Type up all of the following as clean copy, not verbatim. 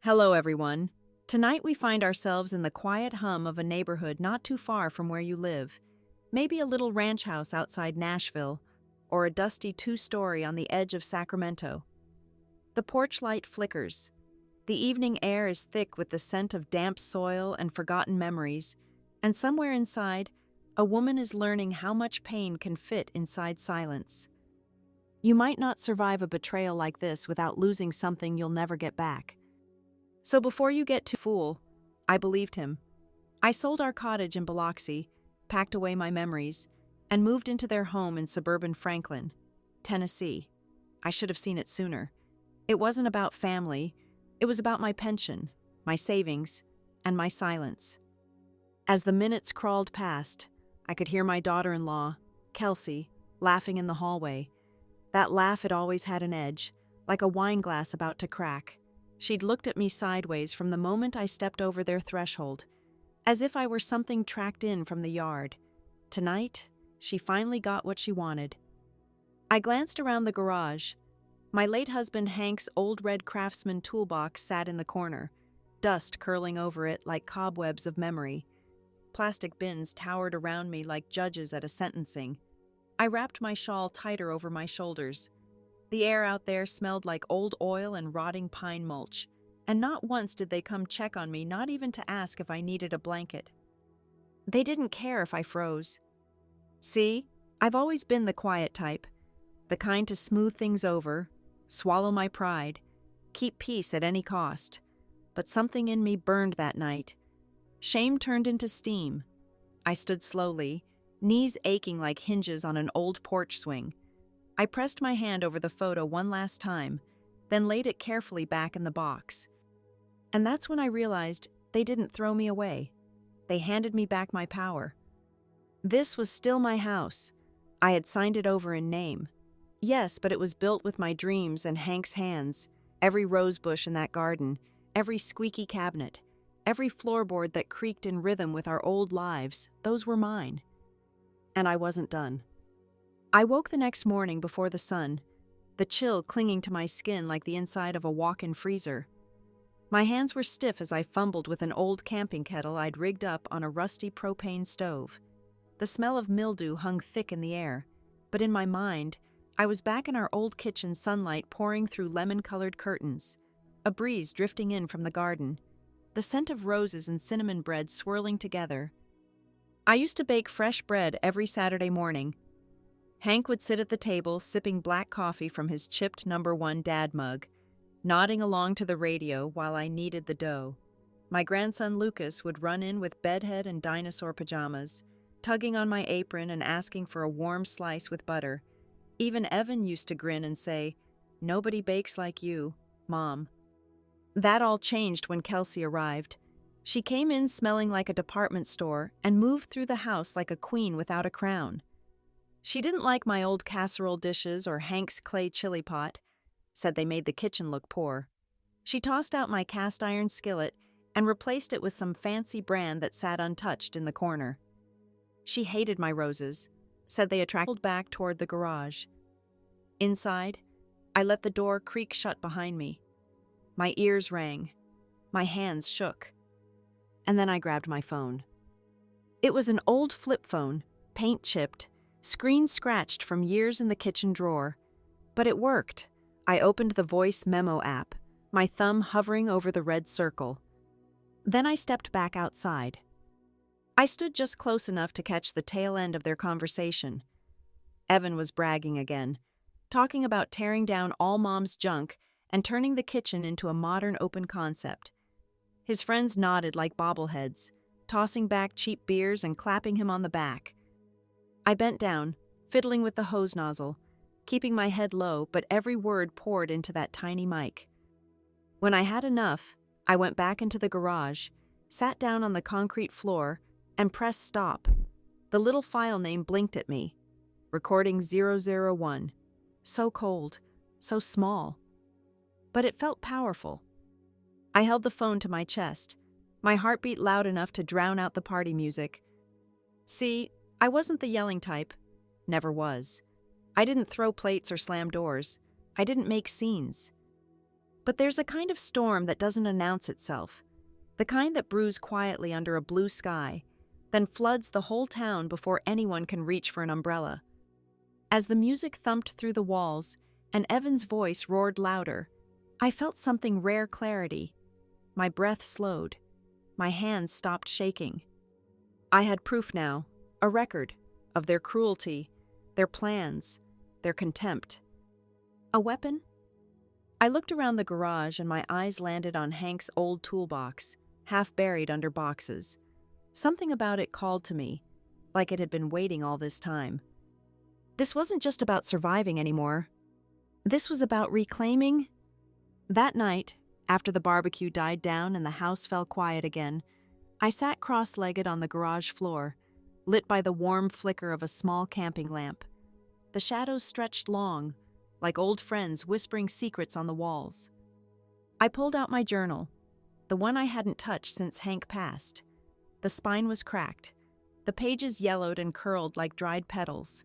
Hello, everyone. Tonight we find ourselves in the quiet hum of a neighborhood not too far from where you live. Maybe a little ranch house outside Nashville, or a dusty two-story on the edge of Sacramento. The porch light flickers. The evening air is thick with the scent of damp soil and forgotten memories, and somewhere inside, a woman is learning how much pain can fit inside silence. You might not survive a betrayal like this without losing something you'll never get back. So before you get too fool, I believed him. I sold our cottage in Biloxi, packed away my memories, and moved into their home in suburban Franklin, Tennessee. I should have seen it sooner. It wasn't about family, it was about my pension, my savings, and my silence. As the minutes crawled past, I could hear my daughter-in-law, Kelsey, laughing in the hallway. That laugh had always had an edge, like a wine glass about to crack. She'd looked at me sideways from the moment I stepped over their threshold, as if I were something tracked in from the yard. Tonight, she finally got what she wanted. I glanced around the garage. My late husband Hank's old red Craftsman toolbox sat in the corner, dust curling over it like cobwebs of memory. Plastic bins towered around me like judges at a sentencing. I wrapped my shawl tighter over my shoulders. The air out there smelled like old oil and rotting pine mulch, and not once did they come check on me, not even to ask if I needed a blanket. They didn't care if I froze. See, I've always been the quiet type, the kind to smooth things over, swallow my pride, keep peace at any cost. But something in me burned that night. Shame turned into steam. I stood slowly, knees aching like hinges on an old porch swing. I pressed my hand over the photo one last time, then laid it carefully back in the box. And that's when I realized they didn't throw me away. They handed me back my power. This was still my house. I had signed it over in name. Yes, but it was built with my dreams and Hank's hands. Every rose bush in that garden, every squeaky cabinet, every floorboard that creaked in rhythm with our old lives, those were mine. And I wasn't done. I woke the next morning before the sun, the chill clinging to my skin like the inside of a walk-in freezer. My hands were stiff as I fumbled with an old camping kettle I'd rigged up on a rusty propane stove. The smell of mildew hung thick in the air, but in my mind, I was back in our old kitchen, sunlight pouring through lemon-colored curtains, a breeze drifting in from the garden, the scent of roses and cinnamon bread swirling together. I used to bake fresh bread every Saturday morning. Hank would sit at the table sipping black coffee from his chipped #1 dad mug, nodding along to the radio while I kneaded the dough. My grandson Lucas would run in with bedhead and dinosaur pajamas, tugging on my apron and asking for a warm slice with butter. Even Evan used to grin and say, "Nobody bakes like you, Mom." That all changed when Kelsey arrived. She came in smelling like a department store and moved through the house like a queen without a crown. She didn't like my old casserole dishes or Hank's clay chili pot, said they made the kitchen look poor. She tossed out my cast iron skillet and replaced it with some fancy brand that sat untouched in the corner. She hated my roses, said they attracted back toward the garage. Inside, I let the door creak shut behind me. My ears rang. My hands shook. And then I grabbed my phone. It was an old flip phone, paint chipped, screen scratched from years in the kitchen drawer. But it worked. I opened the voice memo app, my thumb hovering over the red circle. Then I stepped back outside. I stood just close enough to catch the tail end of their conversation. Evan was bragging again, talking about tearing down all Mom's junk and turning the kitchen into a modern open concept. His friends nodded like bobbleheads, tossing back cheap beers and clapping him on the back. I bent down, fiddling with the hose nozzle, keeping my head low, but every word poured into that tiny mic. When I had enough, I went back into the garage, sat down on the concrete floor, and pressed stop. The little file name blinked at me. Recording 001. So cold, so small. But it felt powerful. I held the phone to my chest, my heartbeat loud enough to drown out the party music. See, I wasn't the yelling type. Never was. I didn't throw plates or slam doors. I didn't make scenes. But there's a kind of storm that doesn't announce itself, the kind that brews quietly under a blue sky, then floods the whole town before anyone can reach for an umbrella. As the music thumped through the walls and Evan's voice roared louder, I felt something rare clarity. My breath slowed. My hands stopped shaking. I had proof now, a record, of their cruelty, their plans, their contempt. A weapon? I looked around the garage and my eyes landed on Hank's old toolbox, half buried under boxes. Something about it called to me, like it had been waiting all this time. This wasn't just about surviving anymore. This was about reclaiming. That night, after the barbecue died down and the house fell quiet again, I sat cross-legged on the garage floor, lit by the warm flicker of a small camping lamp. The shadows stretched long, like old friends whispering secrets on the walls. I pulled out my journal, the one I hadn't touched since Hank passed. The spine was cracked, the pages yellowed and curled like dried petals.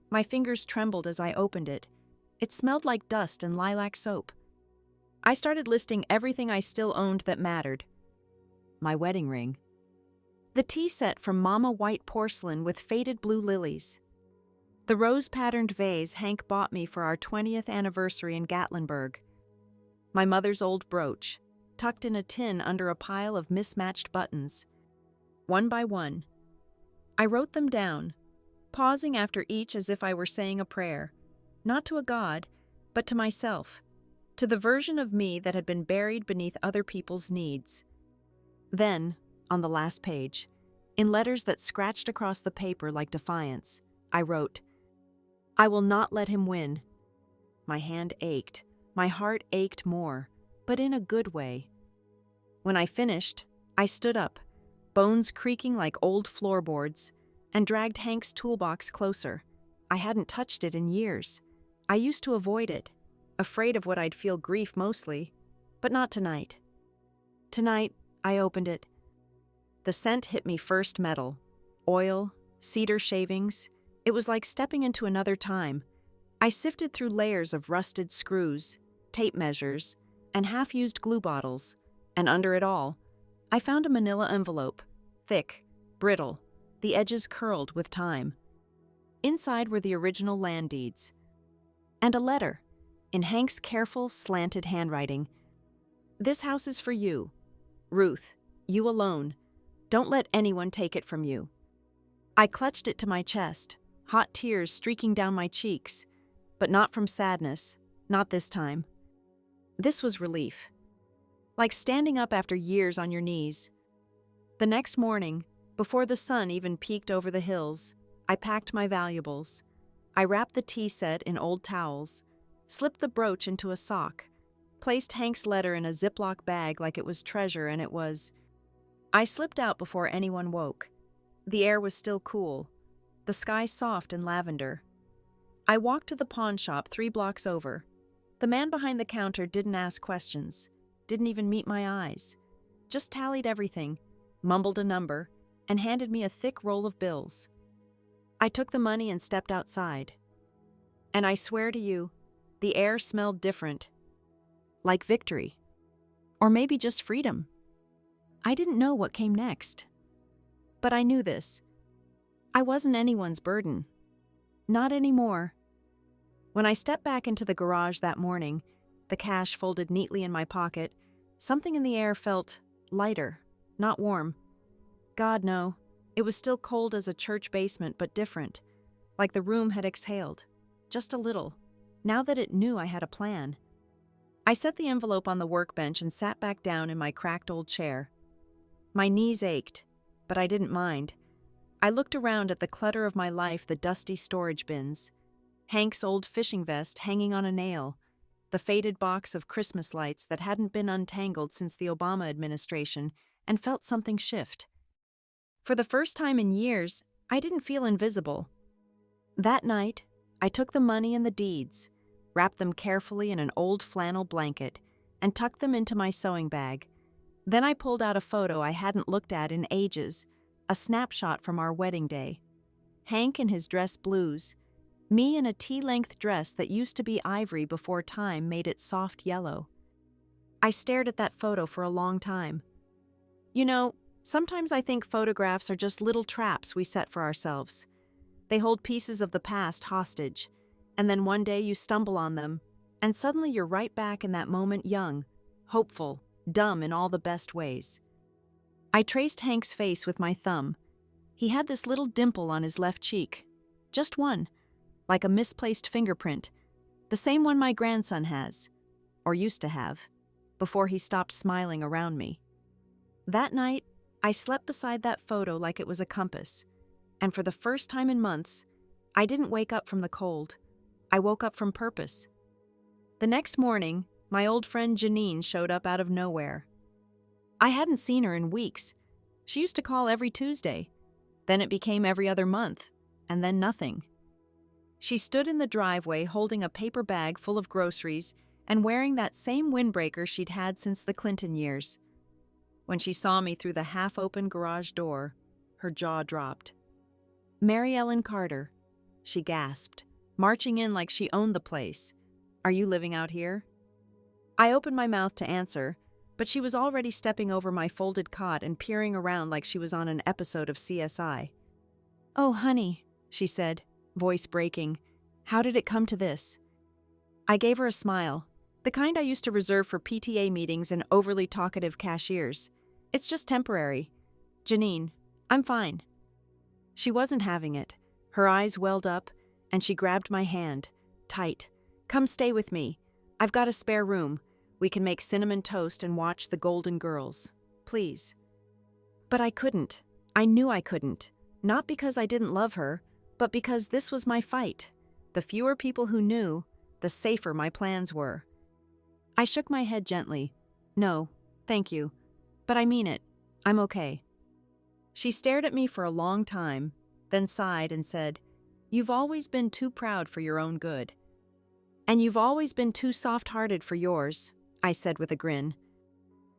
My fingers trembled as I opened it. It smelled like dust and lilac soap. I started listing everything I still owned that mattered. My wedding ring. The tea set from Mama white porcelain with faded blue lilies. The rose-patterned vase Hank bought me for our 20th anniversary in Gatlinburg. My mother's old brooch, tucked in a tin under a pile of mismatched buttons. One by one, I wrote them down, pausing after each as if I were saying a prayer, not to a god, but to myself, to the version of me that had been buried beneath other people's needs. Then, on the last page, in letters that scratched across the paper like defiance, I wrote, "I will not let him win." My hand ached, my heart ached more, but in a good way. When I finished, I stood up, bones creaking like old floorboards, and dragged Hank's toolbox closer. I hadn't touched it in years. I used to avoid it, afraid of what I'd feel grief mostly, but not tonight. Tonight, I opened it. The scent hit me first metal, oil, cedar shavings. It was like stepping into another time. I sifted through layers of rusted screws, tape measures, and half-used glue bottles, and under it all, I found a manila envelope, thick, brittle, the edges curled with time. Inside were the original land deeds. And a letter, in Hank's careful, slanted handwriting. "This house is for you. Ruth, you alone. Don't let anyone take it from you." I clutched it to my chest, hot tears streaking down my cheeks, but not from sadness, not this time. This was relief. Like standing up after years on your knees. The next morning, before the sun even peeked over the hills, I packed my valuables. I wrapped the tea set in old towels, slipped the brooch into a sock, placed Hank's letter in a Ziploc bag like it was treasure, and it was. I slipped out before anyone woke. The air was still cool, the sky soft and lavender. I walked to the pawn shop 3 blocks over. The man behind the counter didn't ask questions, didn't even meet my eyes, just tallied everything, mumbled a number, and handed me a thick roll of bills. I took the money and stepped outside. And I swear to you, the air smelled different. Like victory. Or maybe just freedom. I didn't know what came next. But I knew this. I wasn't anyone's burden. Not anymore. When I stepped back into the garage that morning, the cash folded neatly in my pocket, something in the air felt lighter, not warm. God, no. It was still cold as a church basement, but different. Like the room had exhaled. Just a little. Now that it knew I had a plan. I set the envelope on the workbench and sat back down in my cracked old chair. My knees ached, but I didn't mind. I looked around at the clutter of my life, the dusty storage bins, Hank's old fishing vest hanging on a nail, the faded box of Christmas lights that hadn't been untangled since the Obama administration, and felt something shift. For the first time in years, I didn't feel invisible. That night, I took the money and the deeds, wrapped them carefully in an old flannel blanket, and tucked them into my sewing bag. Then I pulled out a photo I hadn't looked at in ages, a snapshot from our wedding day. Hank in his dress blues, me in a tea-length dress that used to be ivory before time made it soft yellow. I stared at that photo for a long time. You know, sometimes I think photographs are just little traps we set for ourselves. They hold pieces of the past hostage, and then one day you stumble on them, and suddenly you're right back in that moment young, hopeful, dumb in all the best ways. I traced Hank's face with my thumb. He had this little dimple on his left cheek. Just one, like a misplaced fingerprint. The same one my grandson has, or used to have, before he stopped smiling around me. That night, I slept beside that photo like it was a compass, and for the first time in months, I didn't wake up from the cold. I woke up from purpose. The next morning, my old friend Janine showed up out of nowhere. I hadn't seen her in weeks. She used to call every Tuesday. Then it became every other month, and then nothing. She stood in the driveway holding a paper bag full of groceries and wearing that same windbreaker she'd had since the Clinton years. When she saw me through the half-open garage door, her jaw dropped. "Mary Ellen Carter," she gasped, marching in like she owned the place. "Are you living out here?" I opened my mouth to answer, but she was already stepping over my folded cot and peering around like she was on an episode of CSI. "Oh, honey," she said, voice breaking. "How did it come to this?" I gave her a smile, the kind I used to reserve for PTA meetings and overly talkative cashiers. "It's just temporary. Janine, I'm fine." She wasn't having it. Her eyes welled up, and she grabbed my hand, tight. "Come stay with me. I've got a spare room. We can make cinnamon toast and watch the Golden Girls. Please." But I couldn't. I knew I couldn't. Not because I didn't love her, but because this was my fight. The fewer people who knew, the safer my plans were. I shook my head gently. "No, thank you. But I mean it. I'm okay." She stared at me for a long time, then sighed and said, "You've always been too proud for your own good. And you've always been too soft-hearted for yours," I said with a grin.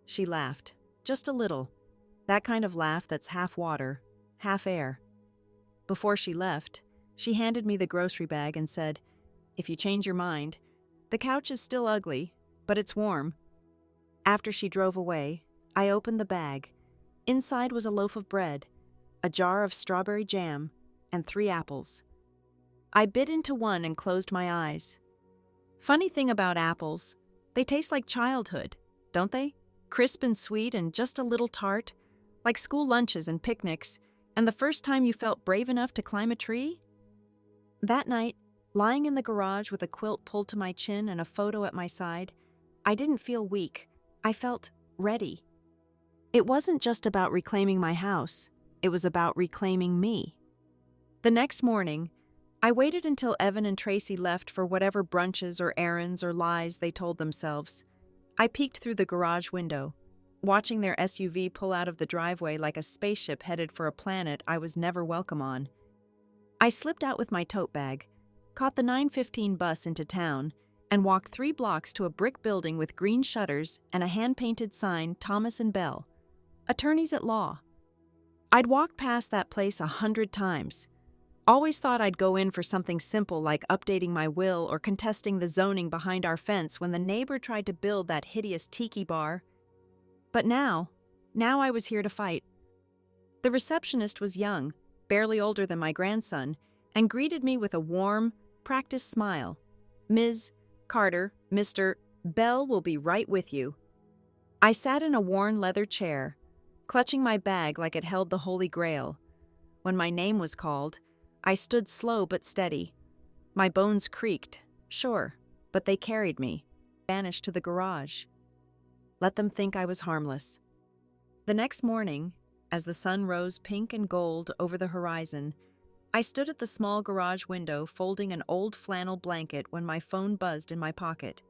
She laughed, just a little. That kind of laugh that's half water, half air. Before she left, she handed me the grocery bag and said, "If you change your mind, the couch is still ugly, but it's warm." After she drove away, I opened the bag. Inside was a loaf of bread, a jar of strawberry jam, and 3 apples. I bit into one and closed my eyes. Funny thing about apples, they taste like childhood, don't they? Crisp and sweet and just a little tart, like school lunches and picnics, and the first time you felt brave enough to climb a tree? That night, lying in the garage with a quilt pulled to my chin and a photo at my side, I didn't feel weak. I felt ready. It wasn't just about reclaiming my house. It was about reclaiming me. The next morning, I waited until Evan and Tracy left for whatever brunches or errands or lies they told themselves. I peeked through the garage window, watching their SUV pull out of the driveway like a spaceship headed for a planet I was never welcome on. I slipped out with my tote bag, caught the 9:15 bus into town, and walked 3 blocks to a brick building with green shutters and a hand-painted sign, Thomas and Bell, attorneys at law. I'd walked past that place 100 times. Always thought I'd go in for something simple like updating my will or contesting the zoning behind our fence when the neighbor tried to build that hideous tiki bar. But now I was here to fight. The receptionist was young, barely older than my grandson, and greeted me with a warm, practiced smile. "Ms. Carter, Mr. Bell will be right with you." I sat in a worn leather chair, clutching my bag like it held the Holy Grail. When my name was called, I stood slow but steady. My bones creaked, sure, but they carried me, vanished to the garage. Let them think I was harmless. The next morning, as the sun rose pink and gold over the horizon, I stood at the small garage window folding an old flannel blanket when my phone buzzed in my pocket.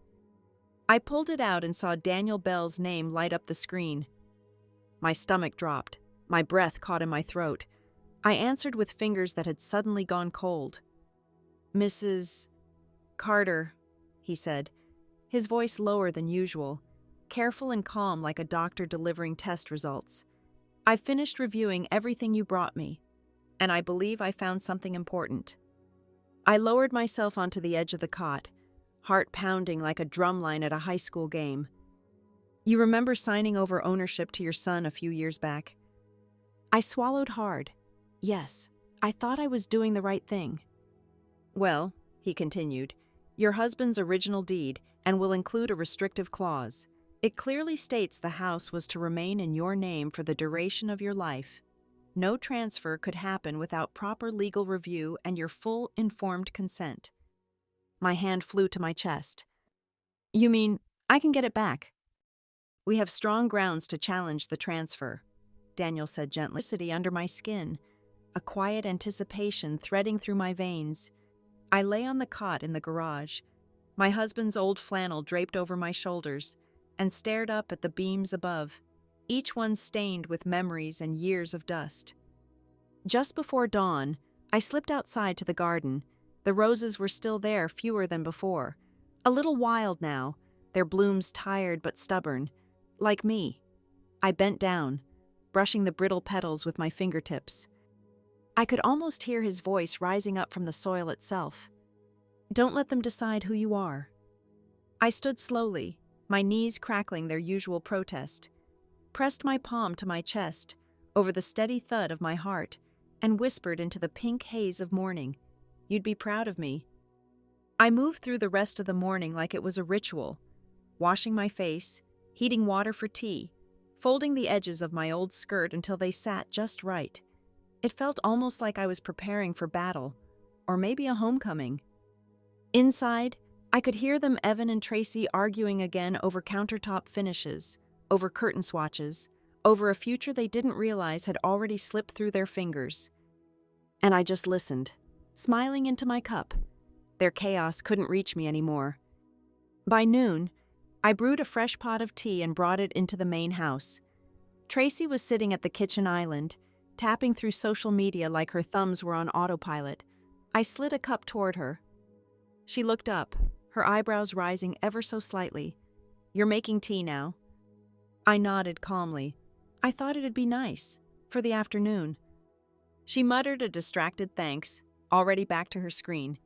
I pulled it out and saw Daniel Bell's name light up the screen. My stomach dropped. My breath caught in my throat. I answered with fingers that had suddenly gone cold. "Mrs. Carter," he said, his voice lower than usual, careful and calm like a doctor delivering test results. "I've finished reviewing everything you brought me, and I believe I found something important." I lowered myself onto the edge of the cot, heart pounding like a drumline at a high school game. You remember signing over ownership to your son a few years back? I swallowed hard. Yes, I thought I was doing the right thing. Well, he continued, your husband's original deed and will include a restrictive clause. It clearly states the house was to remain in your name for the duration of your life. No transfer could happen without proper legal review and your full informed consent. My hand flew to my chest. You mean I can get it back? We have strong grounds to challenge the transfer, Daniel said gently. Under my skin, a quiet anticipation threading through my veins. I lay on the cot in the garage, my husband's old flannel draped over my shoulders, and stared up at the beams above, each one stained with memories and years of dust. Just before dawn, I slipped outside to the garden. The roses were still there, fewer than before. A little wild now, their blooms tired but stubborn. Like me. I bent down, brushing the brittle petals with my fingertips. I could almost hear his voice rising up from the soil itself. Don't let them decide who you are. I stood slowly, my knees crackling their usual protest, pressed my palm to my chest, over the steady thud of my heart, and whispered into the pink haze of morning, you'd be proud of me. I moved through the rest of the morning like it was a ritual, washing my face, heating water for tea, folding the edges of my old skirt until they sat just right. It felt almost like I was preparing for battle, or maybe a homecoming. Inside, I could hear them, Evan and Tracy, arguing again over countertop finishes, over curtain swatches, over a future they didn't realize had already slipped through their fingers. And I just listened, smiling into my cup. Their chaos couldn't reach me anymore. By noon, I brewed a fresh pot of tea and brought it into the main house. Tracy was sitting at the kitchen island, tapping through social media like her thumbs were on autopilot. I slid a cup toward her. She looked up, her eyebrows rising ever so slightly. You're making tea now? I nodded calmly. I thought it'd be nice, for the afternoon. She muttered a distracted thanks, already back to her screen.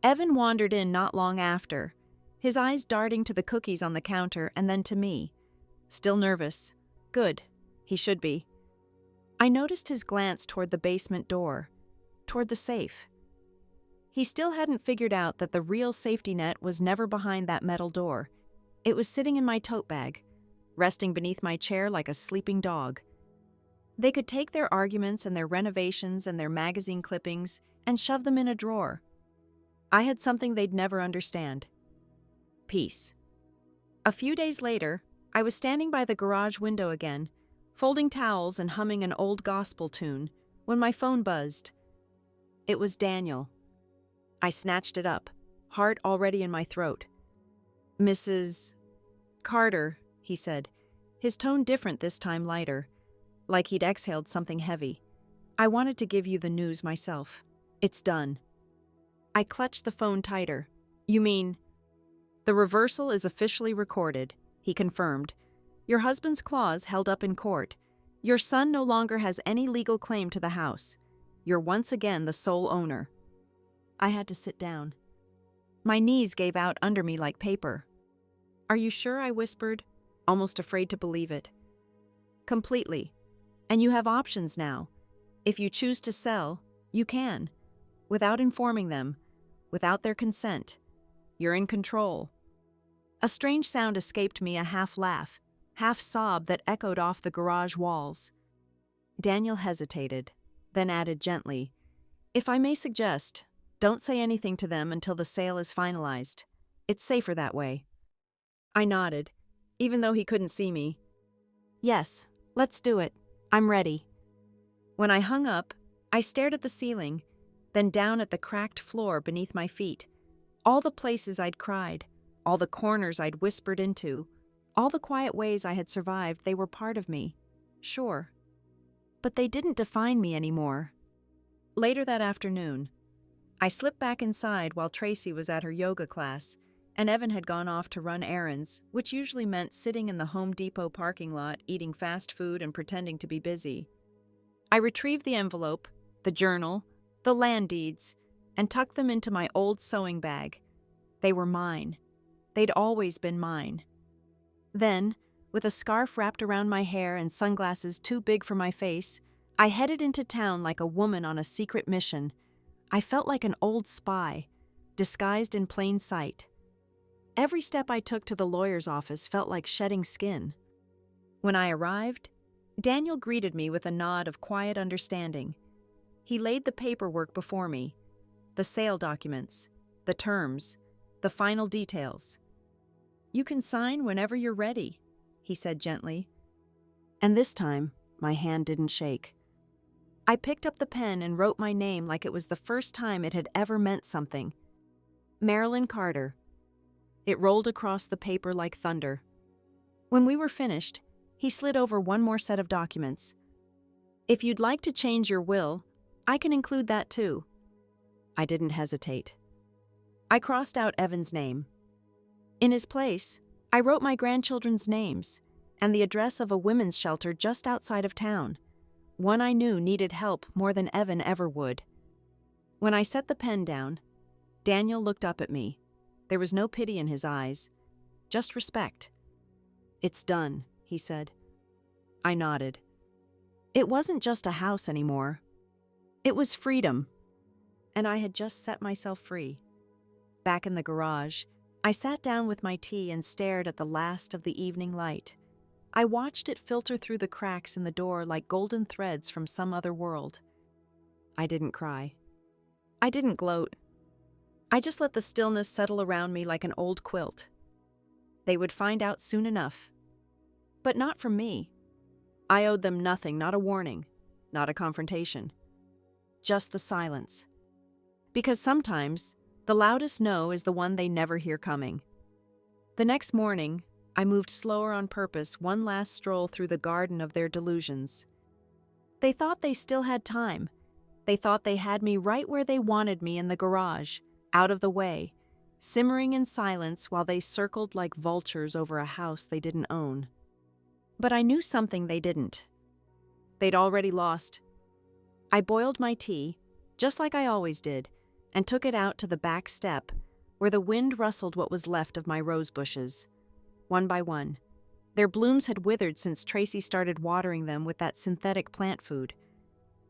Evan wandered in not long after, his eyes darting to the cookies on the counter and then to me. Still nervous. Good. He should be. I noticed his glance toward the basement door, toward the safe. He still hadn't figured out that the real safety net was never behind that metal door. It was sitting in my tote bag, resting beneath my chair like a sleeping dog. They could take their arguments and their renovations and their magazine clippings and shove them in a drawer. I had something they'd never understand. Peace. A few days later, I was standing by the garage window again, folding towels and humming an old gospel tune, when my phone buzzed. It was Daniel. I snatched it up, heart already in my throat. Mrs. Carter, he said, his tone different this time, lighter, like he'd exhaled something heavy. I wanted to give you the news myself. It's done. I clutched the phone tighter. You mean? The reversal is officially recorded, he confirmed. Your husband's clause held up in court. Your son no longer has any legal claim to the house. You're once again the sole owner. I had to sit down. My knees gave out under me like paper. Are you sure? I whispered, almost afraid to believe it. Completely. And you have options now. If you choose to sell, you can. Without informing them, without their consent. You're in control. A strange sound escaped me, a half laugh, half sob that echoed off the garage walls. Daniel hesitated, then added gently, if I may suggest, don't say anything to them until the sale is finalized. It's safer that way. I nodded, even though he couldn't see me. Yes, let's do it. I'm ready. When I hung up, I stared at the ceiling, then down at the cracked floor beneath my feet. All the places I'd cried, all the corners I'd whispered into, all the quiet ways I had survived, they were part of me. Sure. But they didn't define me anymore. Later that afternoon, I slipped back inside while Tracy was at her yoga class, and Evan had gone off to run errands, which usually meant sitting in the Home Depot parking lot, eating fast food and pretending to be busy. I retrieved the envelope, the journal, the land deeds, and tucked them into my old sewing bag. They were mine. They'd always been mine. Then, With a scarf wrapped around my hair and sunglasses too big for my face, I headed into town like a woman on a secret mission. I felt like an old spy, disguised in plain sight. Every step I took to the lawyer's office felt like shedding skin. When I arrived, Daniel greeted me with a nod of quiet understanding. He laid the paperwork before me, the sale documents, the terms, the final details. "You can sign whenever you're ready," he said gently. And this time, my hand didn't shake. I picked up the pen and wrote my name like it was the first time it had ever meant something. Marilyn Carter. It rolled across the paper like thunder. When we were finished, he slid over one more set of documents. "If you'd like to change your will, I can include that too." I didn't hesitate. I crossed out Evan's name. In his place, I wrote my grandchildren's names and the address of a women's shelter just outside of town, one I knew needed help more than Evan ever would. When I set the pen down, Daniel looked up at me. There was no pity in his eyes, just respect. "It's done," he said. I nodded. It wasn't just a house anymore. It was freedom. And I had just set myself free. Back in the garage, I sat down with my tea and stared at the last of the evening light. I watched it filter through the cracks in the door like golden threads from some other world. I didn't cry. I didn't gloat. I just let the stillness settle around me like an old quilt. They would find out soon enough. But not from me. I owed them nothing, not a warning, not a confrontation. Just the silence. Because sometimes, the loudest no is the one they never hear coming. The next morning, I moved slower on purpose, one last stroll through the garden of their delusions. They thought they still had time. They thought they had me right where they wanted me in the garage, out of the way, simmering in silence while they circled like vultures over a house they didn't own. But I knew something they didn't. They'd already lost. I boiled my tea, just like I always did, and took it out to the back step, where the wind rustled what was left of my rose bushes. One by one. Their blooms had withered since Tracy started watering them with that synthetic plant food.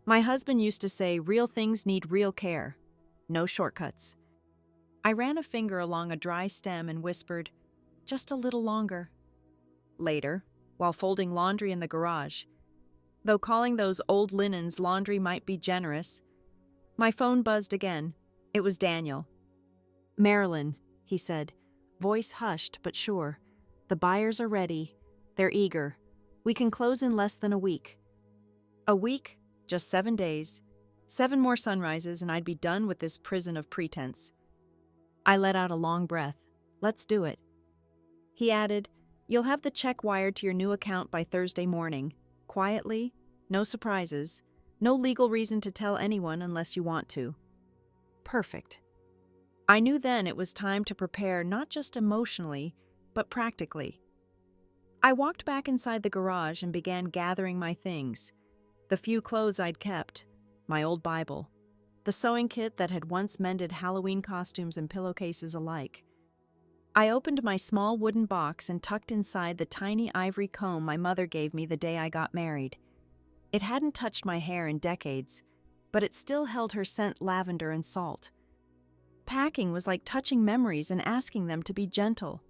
My husband used to say real things need real care. No shortcuts. I ran a finger along a dry stem and whispered, "Just a little longer." Later, while folding laundry in the garage, though calling those old linens laundry might be generous, my phone buzzed again. It was Daniel. "Marilyn," he said, voice hushed but sure. "The buyers are ready. They're eager. We can close in less than a week." A week? Just 7 days. 7 more sunrises and I'd be done with this prison of pretense. I let out a long breath. "Let's do it." He added, "You'll have the check wired to your new account by Thursday morning. Quietly, no surprises, no legal reason to tell anyone unless you want to." Perfect. I knew then it was time to prepare not just emotionally, but practically. I walked back inside the garage and began gathering my things. The few clothes I'd kept, my old Bible, the sewing kit that had once mended Halloween costumes and pillowcases alike. I opened my small wooden box and tucked inside the tiny ivory comb my mother gave me the day I got married. It hadn't touched my hair in decades, but it still held her scent lavender and salt. Packing was like touching memories and asking them to be gentle.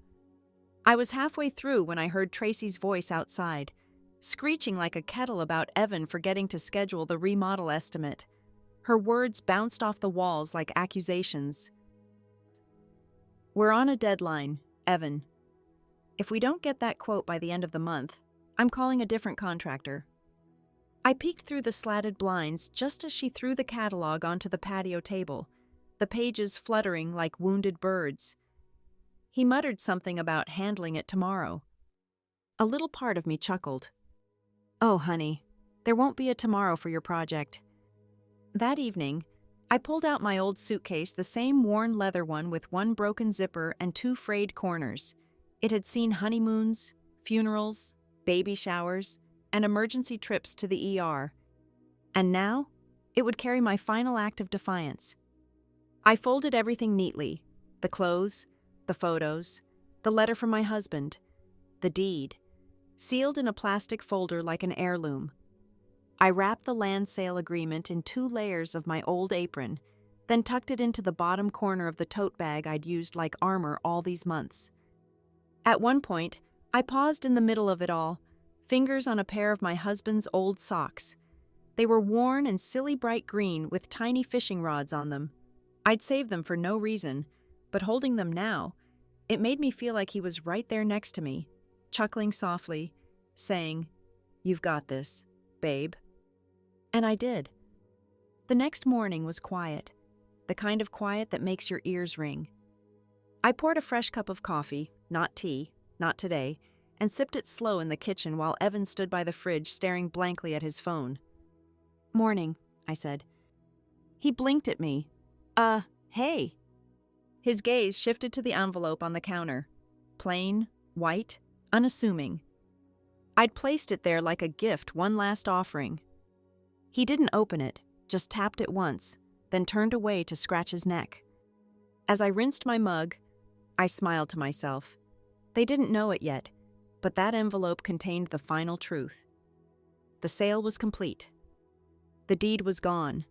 I was halfway through when I heard Tracy's voice outside, screeching like a kettle about Evan forgetting to schedule the remodel estimate. Her words bounced off the walls like accusations. "We're on a deadline, Evan. If we don't get that quote by the end of the month, I'm calling a different contractor." I peeked through the slatted blinds just as she threw the catalog onto the patio table, the pages fluttering like wounded birds. He muttered something about handling it tomorrow. A little part of me chuckled. "Oh, honey, there won't be a tomorrow for your project." That evening, I pulled out my old suitcase, the same worn leather one with one broken zipper and 2 frayed corners. It had seen honeymoons, funerals, baby showers, and emergency trips to the ER. And now, it would carry my final act of defiance. I folded everything neatly, the clothes, the photos, the letter from my husband, the deed, sealed in a plastic folder like an heirloom. I wrapped the land sale agreement in 2 layers of my old apron, then tucked it into the bottom corner of the tote bag I'd used like armor all these months. At one point, I paused in the middle of it all, fingers on a pair of my husband's old socks. They were worn and silly bright green with tiny fishing rods on them. I'd saved them for no reason, but holding them now, it made me feel like he was right there next to me, chuckling softly, saying, "You've got this, babe." And I did. The next morning was quiet, the kind of quiet that makes your ears ring. I poured a fresh cup of coffee, not tea, not today, and sipped it slow in the kitchen while Evan stood by the fridge staring blankly at his phone. "Morning," I said. He blinked at me. Hey." His gaze shifted to the envelope on the counter. Plain, white, unassuming. I'd placed it there like a gift, one last offering. He didn't open it, just tapped it once, then turned away to scratch his neck. As I rinsed my mug, I smiled to myself. They didn't know it yet, but that envelope contained the final truth. The sale was complete. The deed was gone.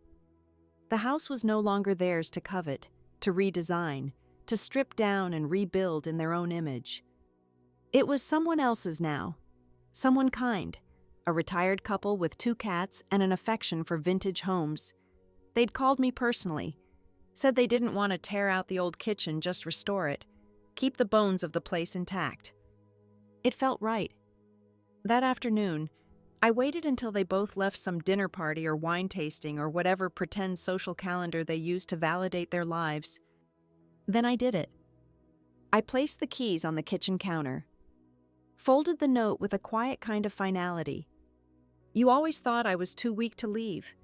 The house was no longer theirs to covet, to redesign, to strip down and rebuild in their own image. It was someone else's now. Someone kind, a retired couple with 2 cats and an affection for vintage homes. They'd called me personally, said they didn't want to tear out the old kitchen, just restore it, keep the bones of the place intact. It felt right. That afternoon, I waited until they both left some dinner party or wine tasting or whatever pretend social calendar they used to validate their lives. Then I did it. I placed the keys on the kitchen counter, folded the note with a quiet kind of finality. You always thought I was too weak to leave.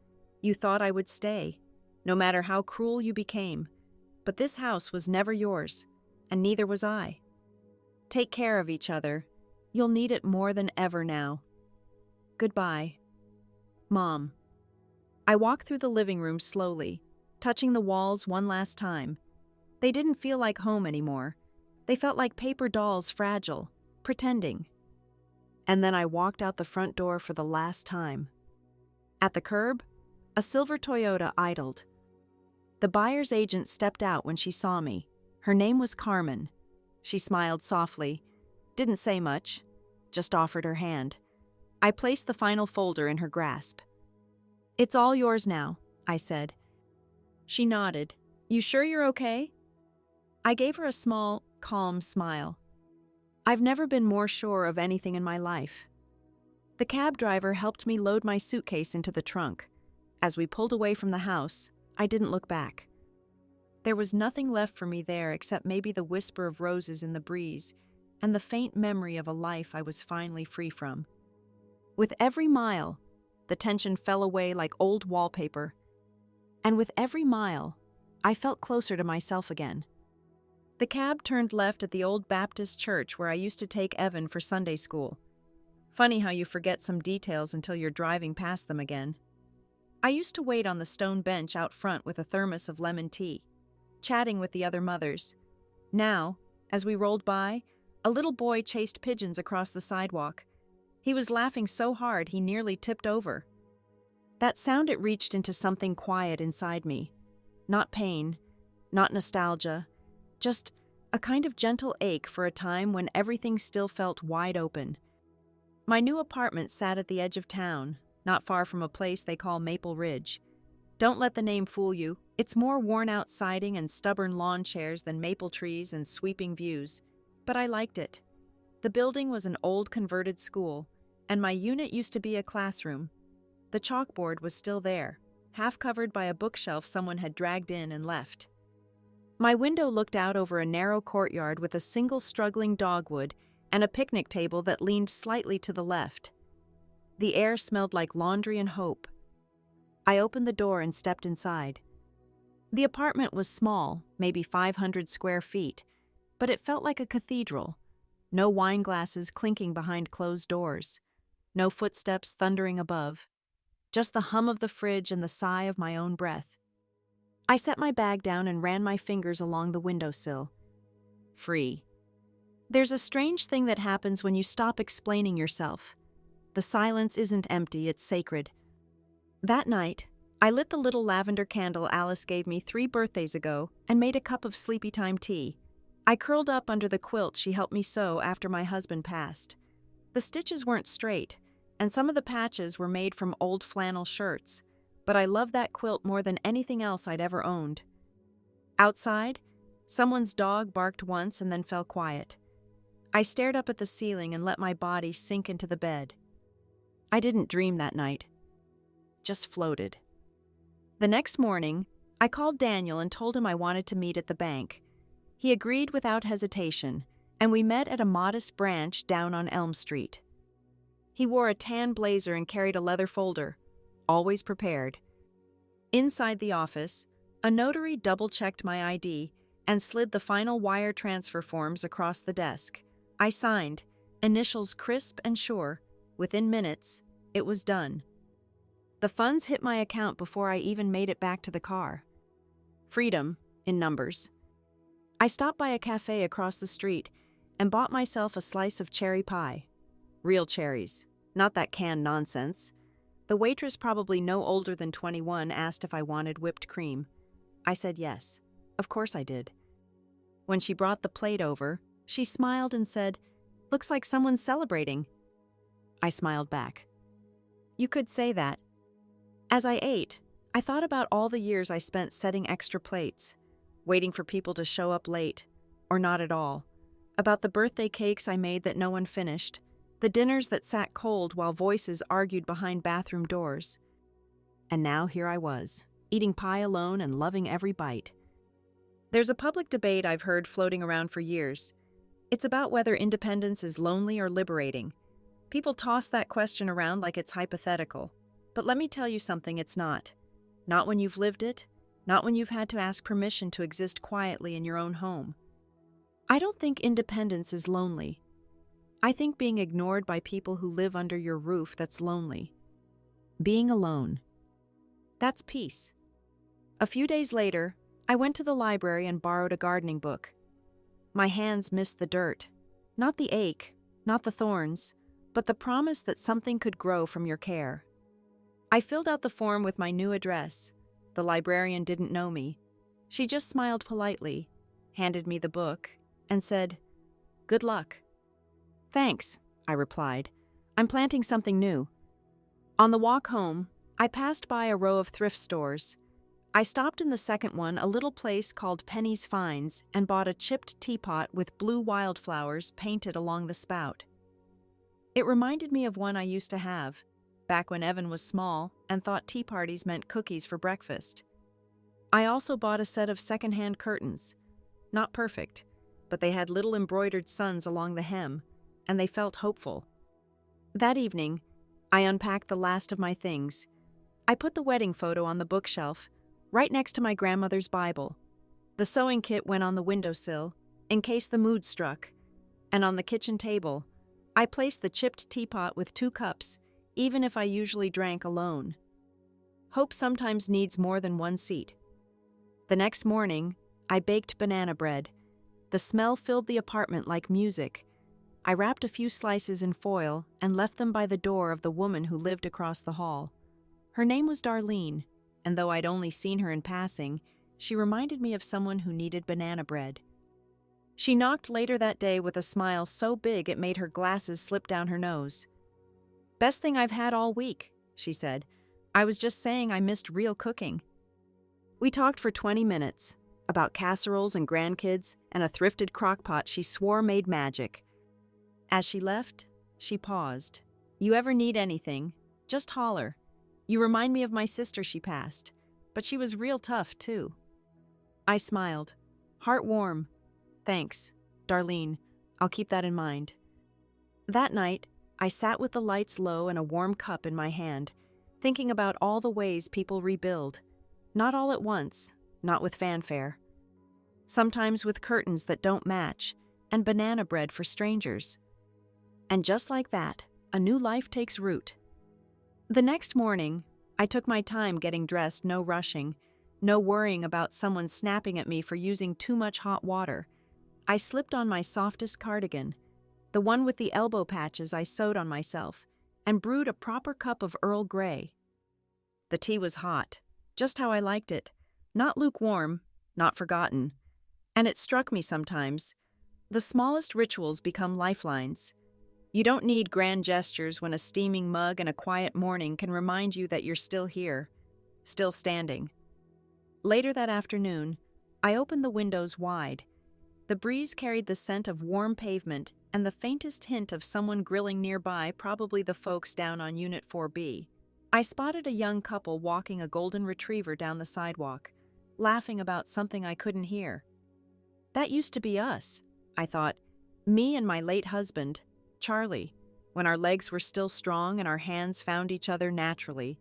You thought I would stay, no matter how cruel you became. But this house was never yours, and neither was I. Take care of each other. You'll need it more than ever now. Goodbye, Mom. I walked through the living room slowly, touching the walls one last time. They didn't feel like home anymore. They felt like paper dolls, fragile, pretending. And then I walked out the front door for the last time. At the curb, a silver Toyota idled. The buyer's agent stepped out when she saw me. Her name was Carmen. She smiled softly, didn't say much, just offered her hand. I placed the final folder in her grasp. "It's all yours now," I said. She nodded. "You sure you're okay?" I gave her a small, calm smile. I've never been more sure of anything in my life. The cab driver helped me load my suitcase into the trunk. As we pulled away from the house, I didn't look back. There was nothing left for me there except maybe the whisper of roses in the breeze and the faint memory of a life I was finally free from. With every mile, the tension fell away like old wallpaper. And with every mile, I felt closer to myself again. The cab turned left at the old Baptist church where I used to take Evan for Sunday school. Funny how you forget some details until you're driving past them again. I used to wait on the stone bench out front with a thermos of lemon tea, chatting with the other mothers. Now, as we rolled by, a little boy chased pigeons across the sidewalk. He was laughing so hard he nearly tipped over. That sound, it reached into something quiet inside me. Not pain, not nostalgia, just a kind of gentle ache for a time when everything still felt wide open. My new apartment sat at the edge of town, not far from a place they call Maple Ridge. Don't let the name fool you. It's more worn-out siding and stubborn lawn chairs than maple trees and sweeping views. But I liked it. The building was an old converted school, and my unit used to be a classroom. The chalkboard was still there, half covered by a bookshelf someone had dragged in and left. My window looked out over a narrow courtyard with a single struggling dogwood and a picnic table that leaned slightly to the left. The air smelled like laundry and hope. I opened the door and stepped inside. The apartment was small, maybe 500 square feet, but it felt like a cathedral. No wine glasses clinking behind closed doors. No footsteps thundering above. Just the hum of the fridge and the sigh of my own breath. I set my bag down and ran my fingers along the windowsill. Free. There's a strange thing that happens when you stop explaining yourself. The silence isn't empty, it's sacred. That night, I lit the little lavender candle Alice gave me 3 birthdays ago and made a cup of sleepy time tea. I curled up under the quilt she helped me sew after my husband passed. The stitches weren't straight, and some of the patches were made from old flannel shirts, but I loved that quilt more than anything else I'd ever owned. Outside, someone's dog barked once and then fell quiet. I stared up at the ceiling and let my body sink into the bed. I didn't dream that night, just floated. The next morning, I called Daniel and told him I wanted to meet at the bank. He agreed without hesitation, and we met at a modest branch down on Elm Street. He wore a tan blazer and carried a leather folder, always prepared. Inside the office, a notary double-checked my ID and slid the final wire transfer forms across the desk. I signed, initials crisp and sure. Within minutes, it was done. The funds hit my account before I even made it back to the car. Freedom, in numbers. I stopped by a cafe across the street and bought myself a slice of cherry pie. Real cherries, not that canned nonsense. The waitress, probably no older than 21, asked if I wanted whipped cream. I said yes. Of course I did. When she brought the plate over, she smiled and said, "Looks like someone's celebrating." I smiled back. You could say that. As I ate, I thought about all the years I spent setting extra plates, waiting for people to show up late, or not at all, about the birthday cakes I made that no one finished, the dinners that sat cold while voices argued behind bathroom doors. And now here I was, eating pie alone and loving every bite. There's a public debate I've heard floating around for years. It's about whether independence is lonely or liberating. People toss that question around like it's hypothetical. But let me tell you something, it's not. Not when you've lived it, not when you've had to ask permission to exist quietly in your own home. I don't think independence is lonely. I think being ignored by people who live under your roof, that's lonely. Being alone. That's peace. A few days later, I went to the library and borrowed a gardening book. My hands missed the dirt. Not the ache, not the thorns, but the promise that something could grow from your care. I filled out the form with my new address. The librarian didn't know me. She just smiled politely, handed me the book, and said, "Good luck." "Thanks," I replied. "I'm planting something new." On the walk home, I passed by a row of thrift stores. I stopped in the second one, a little place called Penny's Finds, and bought a chipped teapot with blue wildflowers painted along the spout. It reminded me of one I used to have, back when Evan was small and thought tea parties meant cookies for breakfast. I also bought a set of secondhand curtains. Not perfect, but they had little embroidered suns along the hem, and they felt hopeful. That evening, I unpacked the last of my things. I put the wedding photo on the bookshelf, right next to my grandmother's Bible. The sewing kit went on the windowsill, in case the mood struck, and on the kitchen table, I placed the chipped teapot with 2 cups, even if I usually drank alone. Hope sometimes needs more than one seat. The next morning, I baked banana bread. The smell filled the apartment like music. I wrapped a few slices in foil and left them by the door of the woman who lived across the hall. Her name was Darlene, and though I'd only seen her in passing, she reminded me of someone who needed banana bread. She knocked later that day with a smile so big it made her glasses slip down her nose. "Best thing I've had all week," she said. "I was just saying I missed real cooking." We talked for 20 minutes, about casseroles and grandkids and a thrifted crock-pot she swore made magic. As she left, she paused. "You ever need anything, just holler. You remind me of my sister she passed, but she was real tough, too." I smiled. Heart warm. "Thanks, Darlene. I'll keep that in mind." That night, I sat with the lights low and a warm cup in my hand, thinking about all the ways people rebuild. Not all at once, not with fanfare. Sometimes with curtains that don't match, and banana bread for strangers. And just like that, a new life takes root. The next morning, I took my time getting dressed, no rushing, no worrying about someone snapping at me for using too much hot water. I slipped on my softest cardigan, the one with the elbow patches I sewed on myself, and brewed a proper cup of Earl Grey. The tea was hot, just how I liked it, not lukewarm, not forgotten. And it struck me sometimes, the smallest rituals become lifelines. You don't need grand gestures when a steaming mug and a quiet morning can remind you that you're still here, still standing. Later that afternoon, I opened the windows wide. The breeze carried the scent of warm pavement and the faintest hint of someone grilling nearby, probably the folks down on Unit 4B. I spotted a young couple walking a golden retriever down the sidewalk, laughing about something I couldn't hear. That used to be us, I thought, me and my late husband, Charlie, when our legs were still strong and our hands found each other naturally.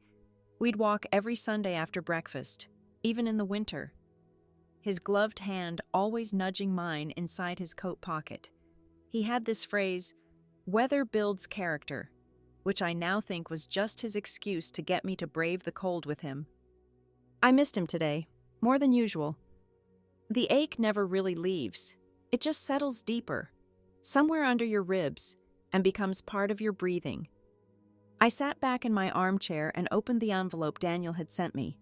We'd walk every Sunday after breakfast, even in the winter. His gloved hand always nudging mine inside his coat pocket. He had this phrase, "Weather builds character," which I now think was just his excuse to get me to brave the cold with him. I missed him today, more than usual. The ache never really leaves. It just settles deeper, somewhere under your ribs, and becomes part of your breathing. I sat back in my armchair and opened the envelope Daniel had sent me.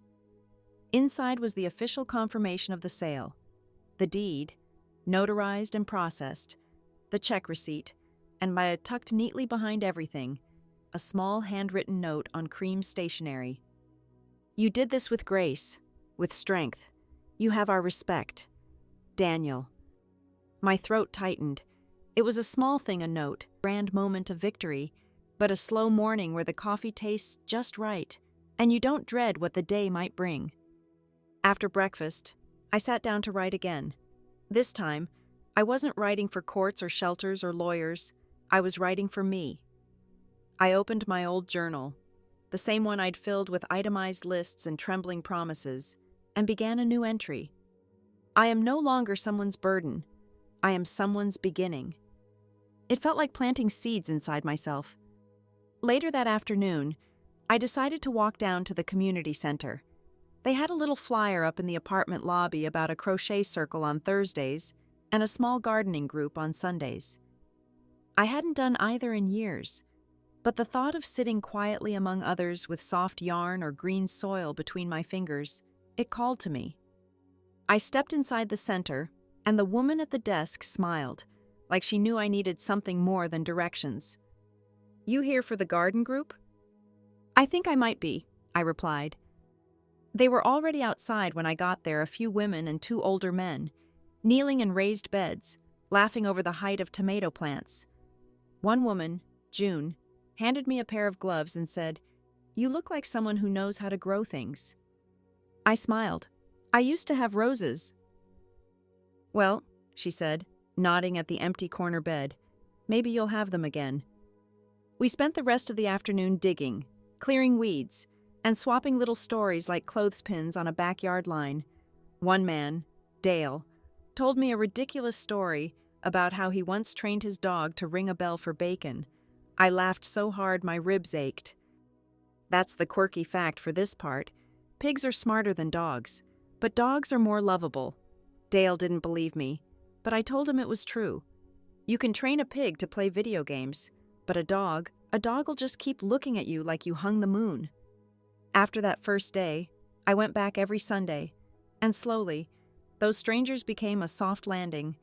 Inside was the official confirmation of the sale, the deed, notarized and processed, the check receipt, and tucked neatly behind everything, a small handwritten note on cream stationery. "You did this with grace, with strength. You have our respect. Daniel." My throat tightened. It was a small thing, a note, grand moment of victory, but a slow morning where the coffee tastes just right, and you don't dread what the day might bring. After breakfast, I sat down to write again. This time, I wasn't writing for courts or shelters or lawyers. I was writing for me. I opened my old journal, the same one I'd filled with itemized lists and trembling promises, and began a new entry. I am no longer someone's burden. I am someone's beginning. It felt like planting seeds inside myself. Later that afternoon, I decided to walk down to the community center. They had a little flyer up in the apartment lobby about a crochet circle on Thursdays and a small gardening group on Sundays. I hadn't done either in years, but the thought of sitting quietly among others with soft yarn or green soil between my fingers, it called to me. I stepped inside the center, and the woman at the desk smiled, like she knew I needed something more than directions. "You here for the garden group?" "I think I might be," I replied. They were already outside when I got there, a few women and 2 older men, kneeling in raised beds, laughing over the height of tomato plants. One woman, June, handed me a pair of gloves and said, "You look like someone who knows how to grow things." I smiled. "I used to have roses." "Well," she said, nodding at the empty corner bed, "maybe you'll have them again." We spent the rest of the afternoon digging, clearing weeds, and swapping little stories like clothespins on a backyard line. One man, Dale, told me a ridiculous story about how he once trained his dog to ring a bell for bacon. I laughed so hard my ribs ached. That's the quirky fact for this part. Pigs are smarter than dogs, but dogs are more lovable. Dale didn't believe me, but I told him it was true. You can train a pig to play video games, but a dog will just keep looking at you like you hung the moon. After that first day, I went back every Sunday, and slowly, those strangers became a soft landing.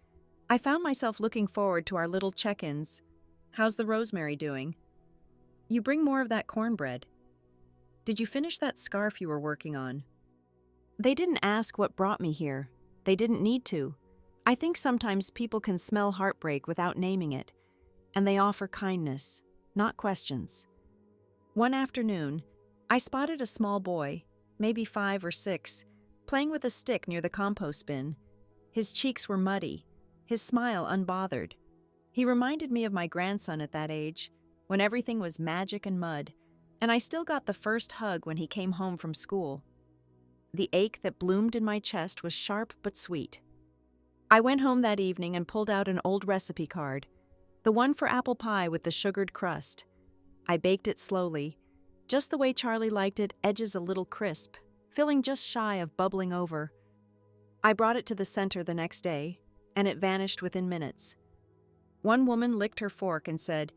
I found myself looking forward to our little check-ins. "How's the rosemary doing?" "You bring more of that cornbread." "Did you finish that scarf you were working on?" They didn't ask what brought me here. They didn't need to. I think sometimes people can smell heartbreak without naming it, and they offer kindness, not questions. One afternoon, I spotted a small boy, maybe 5 or 6, playing with a stick near the compost bin. His cheeks were muddy, his smile unbothered. He reminded me of my grandson at that age, when everything was magic and mud, and I still got the first hug when he came home from school. The ache that bloomed in my chest was sharp but sweet. I went home that evening and pulled out an old recipe card, the one for apple pie with the sugared crust. I baked it slowly, just the way Charlie liked it, edges a little crisp, filling just shy of bubbling over. I brought it to the center the next day, and it vanished within minutes. One woman licked her fork and said,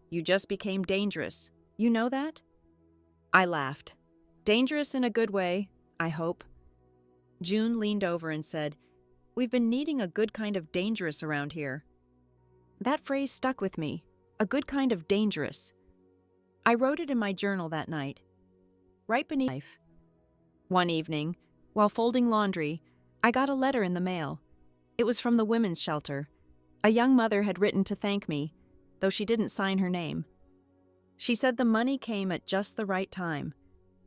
"You just became dangerous. You know that?" I laughed. Dangerous in a good way, I hope. June leaned over and said, "We've been needing a good kind of dangerous around here." That phrase stuck with me, a good kind of dangerous. I wrote it in my journal that night, right beneath life. One evening, while folding laundry, I got a letter in the mail. It was from the women's shelter. A young mother had written to thank me, though she didn't sign her name. She said the money came at just the right time,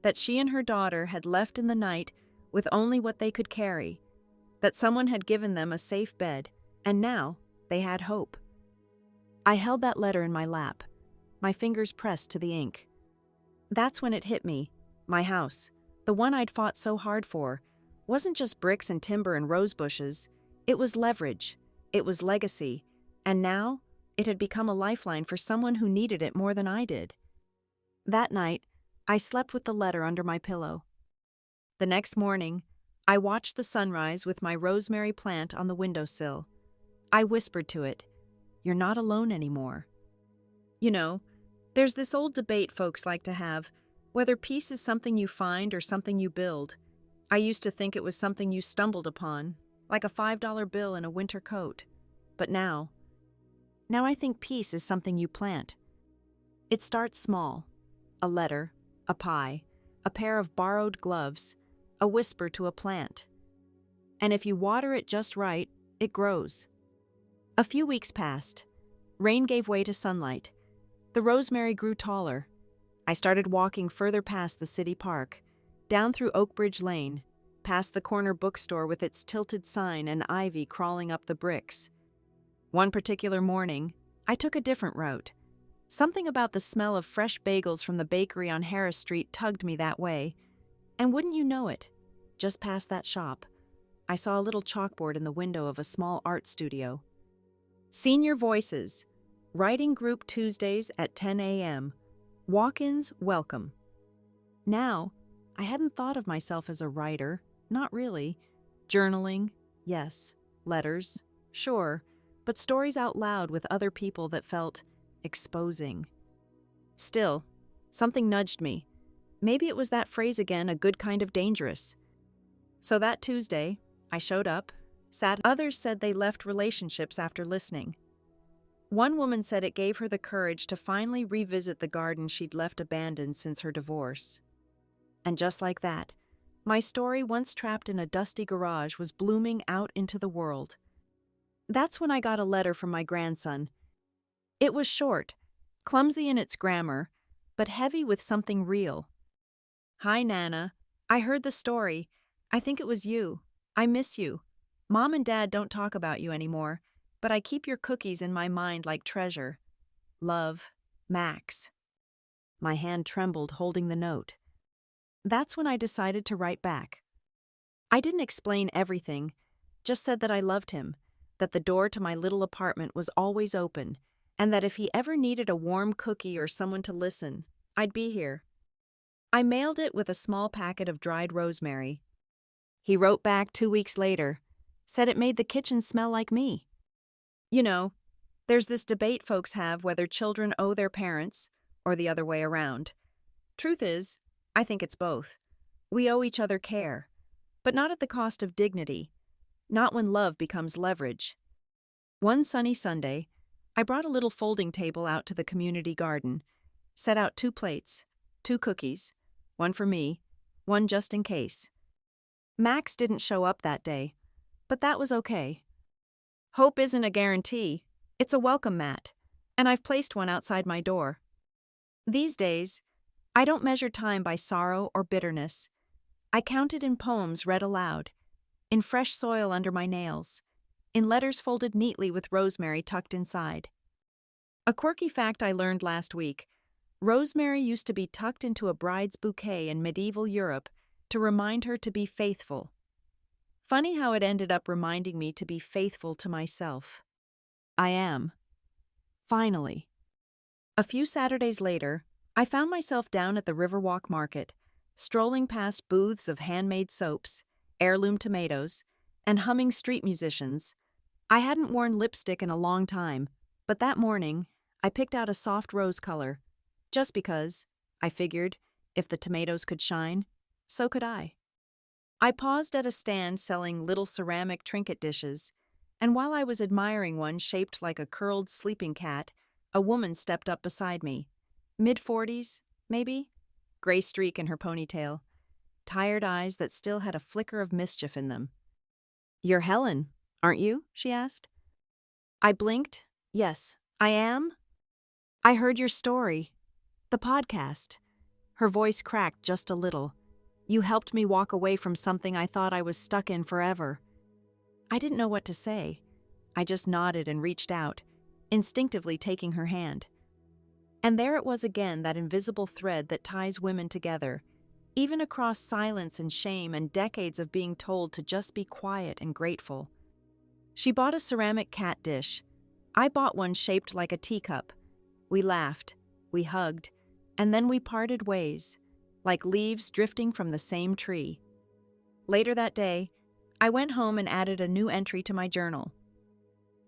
that she and her daughter had left in the night with only what they could carry, that someone had given them a safe bed, and now they had hope. I held that letter in my lap, my fingers pressed to the ink. That's when it hit me. My house, the one I'd fought so hard for, wasn't just bricks and timber and rose bushes. It was leverage. It was legacy. And now, it had become a lifeline for someone who needed it more than I did. That night, I slept with the letter under my pillow. The next morning, I watched the sunrise with my rosemary plant on the windowsill. I whispered to it, "You're not alone anymore." You know, there's this old debate folks like to have, whether peace is something you find or something you build. I used to think it was something you stumbled upon, like a $5 bill in a winter coat. But now I think peace is something you plant. It starts small. A letter, a pie, a pair of borrowed gloves, a whisper to a plant. And if you water it just right, it grows. A few weeks passed. Rain gave way to sunlight. The rosemary grew taller. I started walking further past the city park, down through Oakbridge Lane, past the corner bookstore with its tilted sign and ivy crawling up the bricks. One particular morning, I took a different route. Something about the smell of fresh bagels from the bakery on Harris Street tugged me that way. And wouldn't you know it, just past that shop, I saw a little chalkboard in the window of a small art studio. Senior Voices, Writing Group Tuesdays at 10 a.m. Walk-ins welcome. Now, I hadn't thought of myself as a writer, not really. Journaling, yes. Letters, sure. But stories out loud with other people that felt exposing. Still, something nudged me. Maybe it was that phrase again, a good kind of dangerous. So that Tuesday, I showed up, sat. Others said they left relationships after listening. One woman said it gave her the courage to finally revisit the garden she'd left abandoned since her divorce. And just like that, my story, once trapped in a dusty garage, was blooming out into the world. That's when I got a letter from my grandson. It was short, clumsy in its grammar, but heavy with something real. "Hi, Nana. I heard the story. I think it was you. I miss you. Mom and Dad don't talk about you anymore, but I keep your cookies in my mind like treasure. Love, Max." My hand trembled holding the note. That's when I decided to write back. I didn't explain everything, just said that I loved him, that the door to my little apartment was always open, and that if he ever needed a warm cookie or someone to listen, I'd be here. I mailed it with a small packet of dried rosemary. He wrote back 2 weeks later, said it made the kitchen smell like me. You know, there's this debate folks have whether children owe their parents or the other way around. Truth is, I think it's both. We owe each other care, but not at the cost of dignity. Not when love becomes leverage. One sunny Sunday, I brought a little folding table out to the community garden, set out 2 plates, 2 cookies, one for me, one just in case. Max didn't show up that day, but that was okay. Hope isn't a guarantee, it's a welcome mat, and I've placed one outside my door. These days, I don't measure time by sorrow or bitterness. I count it in poems read aloud, in fresh soil under my nails, in letters folded neatly with rosemary tucked inside. A quirky fact I learned last week: rosemary used to be tucked into a bride's bouquet in medieval Europe to remind her to be faithful. Funny how it ended up reminding me to be faithful to myself. I am. Finally. A few Saturdays later, I found myself down at the Riverwalk Market, strolling past booths of handmade soaps, heirloom tomatoes, and humming street musicians. I hadn't worn lipstick in a long time, but that morning, I picked out a soft rose color. Just because, I figured, if the tomatoes could shine, so could I. I paused at a stand selling little ceramic trinket dishes, and while I was admiring one shaped like a curled sleeping cat, a woman stepped up beside me. Mid-40s, maybe? Gray streak in her ponytail. Tired eyes that still had a flicker of mischief in them. "You're Helen, aren't you?" she asked. I blinked. "Yes, I am." "I heard your story. The podcast." Her voice cracked just a little. "You helped me walk away from something I thought I was stuck in forever." I didn't know what to say. I just nodded and reached out, instinctively taking her hand. And there it was again, that invisible thread that ties women together, even across silence and shame and decades of being told to just be quiet and grateful. She bought a ceramic cat dish. I bought one shaped like a teacup. We laughed, we hugged, and then we parted ways, like leaves drifting from the same tree. Later that day, I went home and added a new entry to my journal.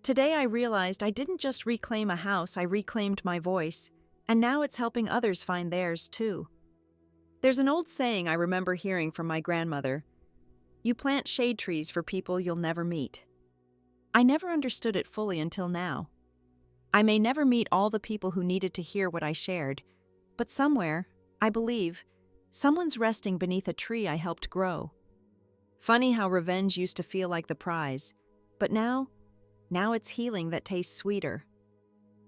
Today I realized I didn't just reclaim a house, I reclaimed my voice, and now it's helping others find theirs too. There's an old saying I remember hearing from my grandmother: "You plant shade trees for people you'll never meet." I never understood it fully until now. I may never meet all the people who needed to hear what I shared, but somewhere, I believe, someone's resting beneath a tree I helped grow. Funny how revenge used to feel like the prize, but now it's healing that tastes sweeter.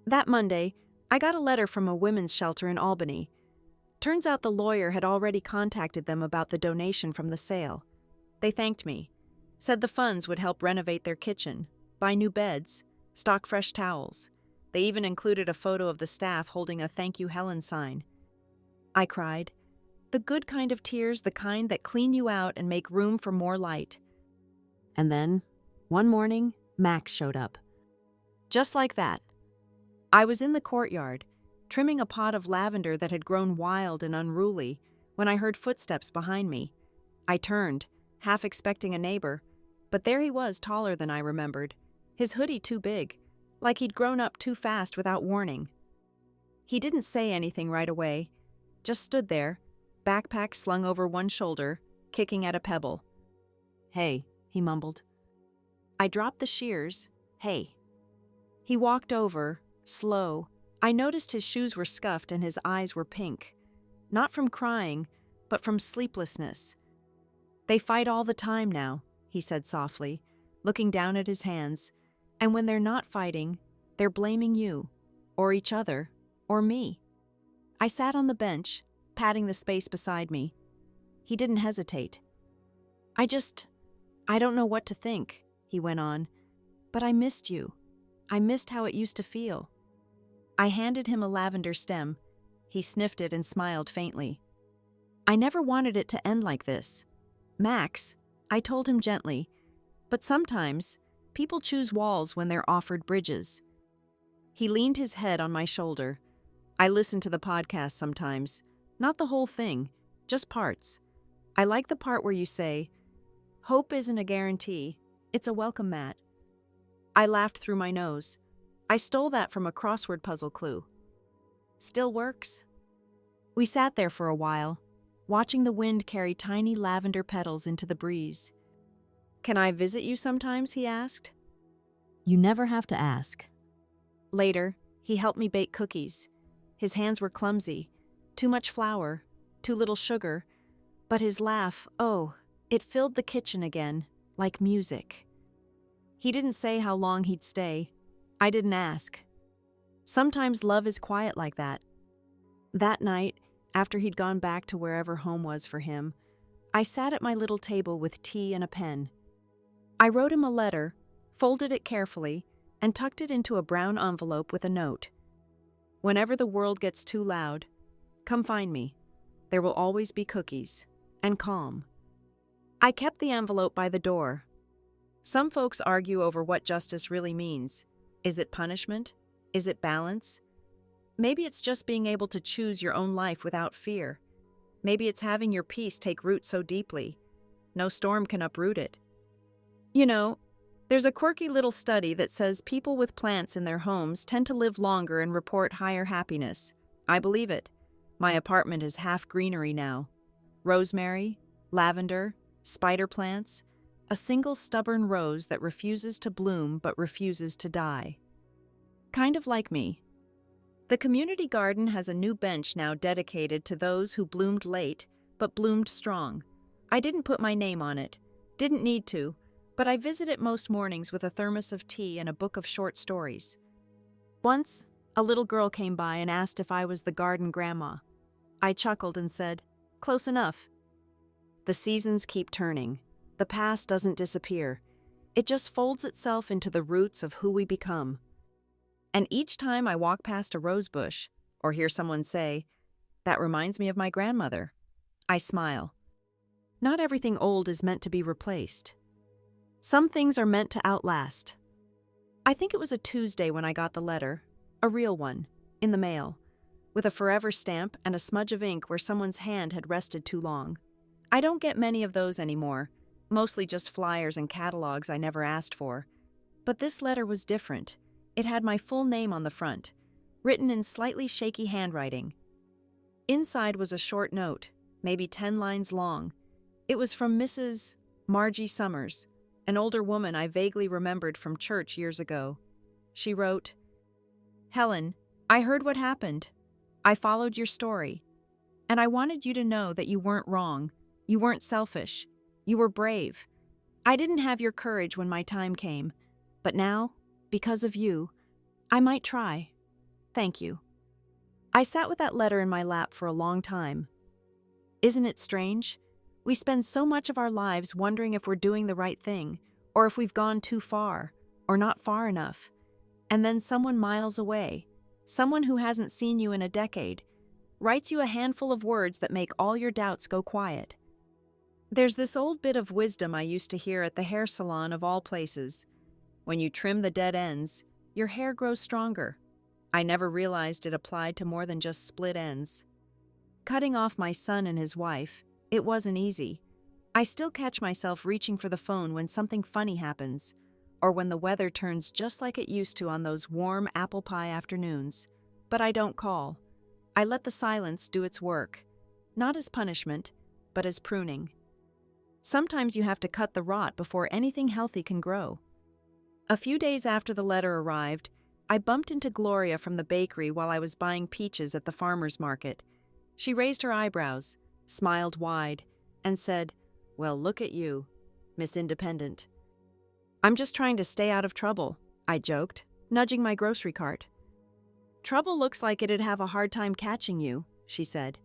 That Monday, I got a letter from a women's shelter in Albany. Turns out the lawyer had already contacted them about the donation from the sale. They thanked me, said the funds would help renovate their kitchen, buy new beds, stock fresh towels. They even included a photo of the staff holding a "Thank You, Helen" sign. I cried. The good kind of tears, the kind that clean you out and make room for more light. And then, one morning, Max showed up. Just like that. I was in the courtyard, trimming a pot of lavender that had grown wild and unruly, when I heard footsteps behind me. I turned, half expecting a neighbor, but there he was, taller than I remembered, his hoodie too big, like he'd grown up too fast without warning. He didn't say anything right away, just stood there, backpack slung over one shoulder, kicking at a pebble. "Hey," he mumbled. I dropped the shears. "Hey." He walked over, slow. I noticed his shoes were scuffed and his eyes were pink. Not from crying, but from sleeplessness. "They fight all the time now," he said softly, looking down at his hands. "And when they're not fighting, they're blaming you, or each other, or me." I sat on the bench, patting the space beside me. He didn't hesitate. I don't know what to think," he went on, "but I missed you. I missed how it used to feel." I handed him a lavender stem. He sniffed it and smiled faintly. "I never wanted it to end like this. Max," I told him gently, "but sometimes people choose walls when they're offered bridges." He leaned his head on my shoulder. "I listen to the podcast sometimes. Not the whole thing, just parts. I like the part where you say, 'Hope isn't a guarantee, it's a welcome mat.'" I laughed through my nose. I stole that from a crossword puzzle clue. "Still works?" We sat there for a while, watching the wind carry tiny lavender petals into the breeze. "Can I visit you sometimes?" he asked. "You never have to ask." Later, he helped me bake cookies. His hands were clumsy, too much flour, too little sugar, but his laugh, oh, it filled the kitchen again, like music. He didn't say how long he'd stay. I didn't ask. Sometimes love is quiet like that. That night, after he'd gone back to wherever home was for him, I sat at my little table with tea and a pen. I wrote him a letter, folded it carefully, and tucked it into a brown envelope with a note. "Whenever the world gets too loud, come find me. There will always be cookies, and calm." I kept the envelope by the door. Some folks argue over what justice really means. Is it punishment? Is it balance? Maybe it's just being able to choose your own life without fear. Maybe it's having your peace take root so deeply, no storm can uproot it. You know, There's a quirky little study that says people with plants in their homes tend to live longer and report higher happiness. I believe it. My apartment is half greenery now. Rosemary, lavender, spider plants, a single stubborn rose that refuses to bloom but refuses to die. Kind of like me. The community garden has a new bench now dedicated to those who bloomed late but bloomed strong. I didn't put my name on it. Didn't need to. But I visit it most mornings with a thermos of tea and a book of short stories. Once, a little girl came by and asked if I was the garden grandma. I chuckled and said, "Close enough." The seasons keep turning. The past doesn't disappear. It just folds itself into the roots of who we become. And each time I walk past a rose bush, or hear someone say, "That reminds me of my grandmother," I smile. Not everything old is meant to be replaced. Some things are meant to outlast. I think it was a Tuesday when I got the letter, a real one, in the mail, with a forever stamp and a smudge of ink where someone's hand had rested too long. I don't get many of those anymore, mostly just flyers and catalogs I never asked for. But this letter was different. It had my full name on the front, written in slightly shaky handwriting. Inside was a short note, maybe 10 lines long. It was from Mrs. Margie Summers, an older woman I vaguely remembered from church years ago. She wrote, "Helen, I heard what happened. I followed your story. And I wanted you to know that you weren't wrong. You weren't selfish. You were brave. I didn't have your courage when my time came. But now, because of you, I might try. Thank you." I sat with that letter in my lap for a long time. Isn't it strange? We spend so much of our lives wondering if we're doing the right thing, or if we've gone too far, or not far enough. And then someone miles away, someone who hasn't seen you in a decade, writes you a handful of words that make all your doubts go quiet. There's this old bit of wisdom I used to hear at the hair salon of all places. When you trim the dead ends, your hair grows stronger. I never realized it applied to more than just split ends. Cutting off my son and his wife, it wasn't easy. I still catch myself reaching for the phone when something funny happens, or when the weather turns just like it used to on those warm apple pie afternoons. But I don't call. I let the silence do its work, not as punishment, but as pruning. Sometimes you have to cut the rot before anything healthy can grow. A few days after the letter arrived, I bumped into Gloria from the bakery while I was buying peaches at the farmer's market. She raised her eyebrows, smiled wide, and said, "Well, look at you, Miss Independent." "I'm just trying to stay out of trouble," I joked, nudging my grocery cart. "Trouble looks like it'd have a hard time catching you," she said.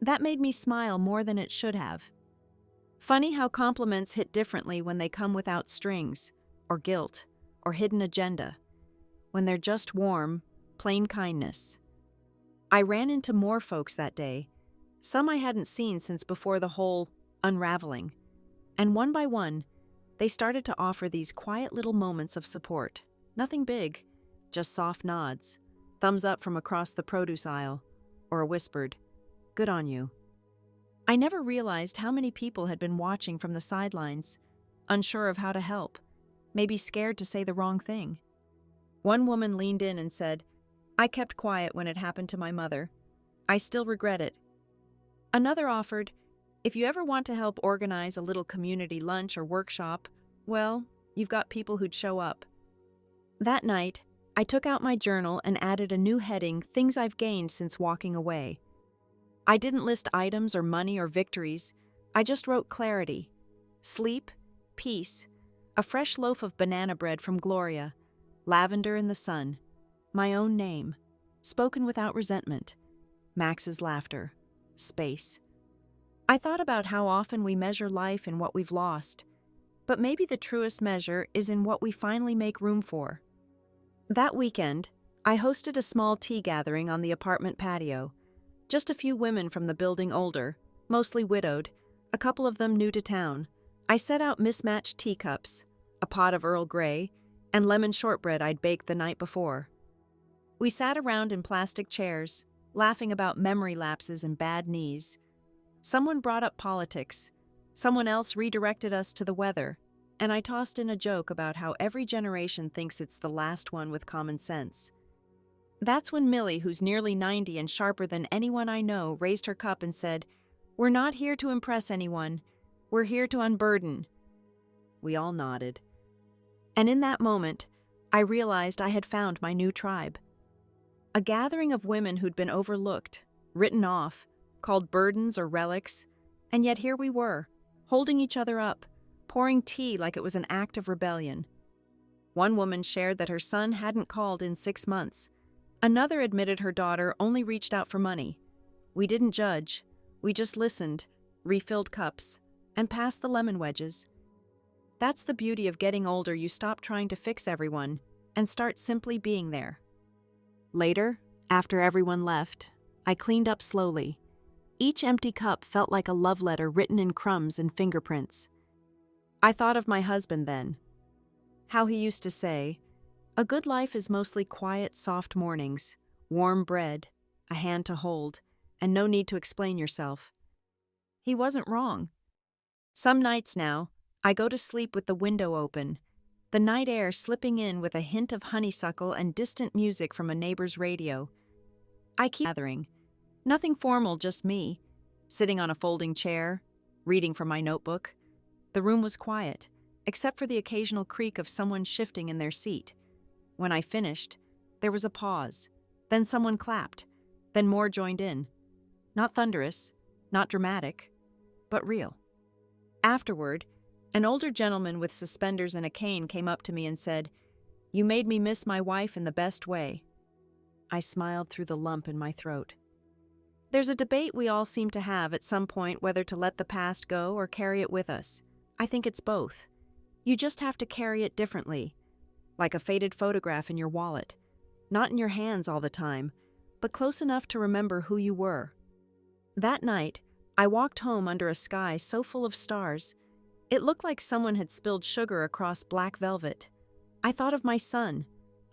That made me smile more than it should have. Funny how compliments hit differently when they come without strings, or guilt, or hidden agenda. When they're just warm, plain kindness. I ran into more folks that day, some I hadn't seen since before the whole unraveling. And one by one, they started to offer these quiet little moments of support. Nothing big, just soft nods, thumbs up from across the produce aisle, or a whispered, "Good on you." I never realized how many people had been watching from the sidelines, unsure of how to help, maybe scared to say the wrong thing. One woman leaned in and said, "I kept quiet when it happened to my mother. I still regret it." Another offered, "If you ever want to help organize a little community lunch or workshop, well, you've got people who'd show up." That night, I took out my journal and added a new heading, "Things I've Gained Since Walking Away." I didn't list items or money or victories. I just wrote clarity, sleep, peace, a fresh loaf of banana bread from Gloria, lavender in the sun, my own name, spoken without resentment, Max's laughter, space. I thought about how often we measure life in what we've lost, but maybe the truest measure is in what we finally make room for. That weekend, I hosted a small tea gathering on the apartment patio. Just a few women from the building older, mostly widowed, a couple of them new to town. I set out mismatched teacups, a pot of Earl Grey, and lemon shortbread I'd baked the night before. We sat around in plastic chairs, laughing about memory lapses and bad knees. Someone brought up politics. Someone else redirected us to the weather. and I tossed in a joke about how every generation thinks it's the last one with common sense. That's when Millie, who's nearly 90 and sharper than anyone I know, raised her cup and said, "We're not here to impress anyone. We're here to unburden." We all nodded. And in that moment, I realized I had found my new tribe. A gathering of women who'd been overlooked, written off, called burdens or relics, and yet here we were, holding each other up, pouring tea like it was an act of rebellion. One woman shared that her son hadn't called in 6 months. Another admitted her daughter only reached out for money. We didn't judge. We just listened, refilled cups, and passed the lemon wedges. That's the beauty of getting older. You stop trying to fix everyone and start simply being there. Later, after everyone left, I cleaned up slowly. Each empty cup felt like a love letter written in crumbs and fingerprints. I thought of my husband then. How he used to say, "A good life is mostly quiet, soft mornings, warm bread, a hand to hold, and no need to explain yourself." He wasn't wrong. Some nights now, I go to sleep with the window open, the night air slipping in with a hint of honeysuckle and distant music from a neighbor's radio. I keep gathering. Nothing formal, just me, sitting on a folding chair, reading from my notebook. The room was quiet, except for the occasional creak of someone shifting in their seat. When I finished, there was a pause. Then someone clapped. Then more joined in. Not thunderous, not dramatic, but real. Afterward, an older gentleman with suspenders and a cane came up to me and said, "You made me miss my wife in the best way." I smiled through the lump in my throat. There's a debate we all seem to have at some point whether to let the past go or carry it with us. I think it's both. You just have to carry it differently, like a faded photograph in your wallet, not in your hands all the time, but close enough to remember who you were. That night, I walked home under a sky so full of stars, it looked like someone had spilled sugar across black velvet. I thought of my son.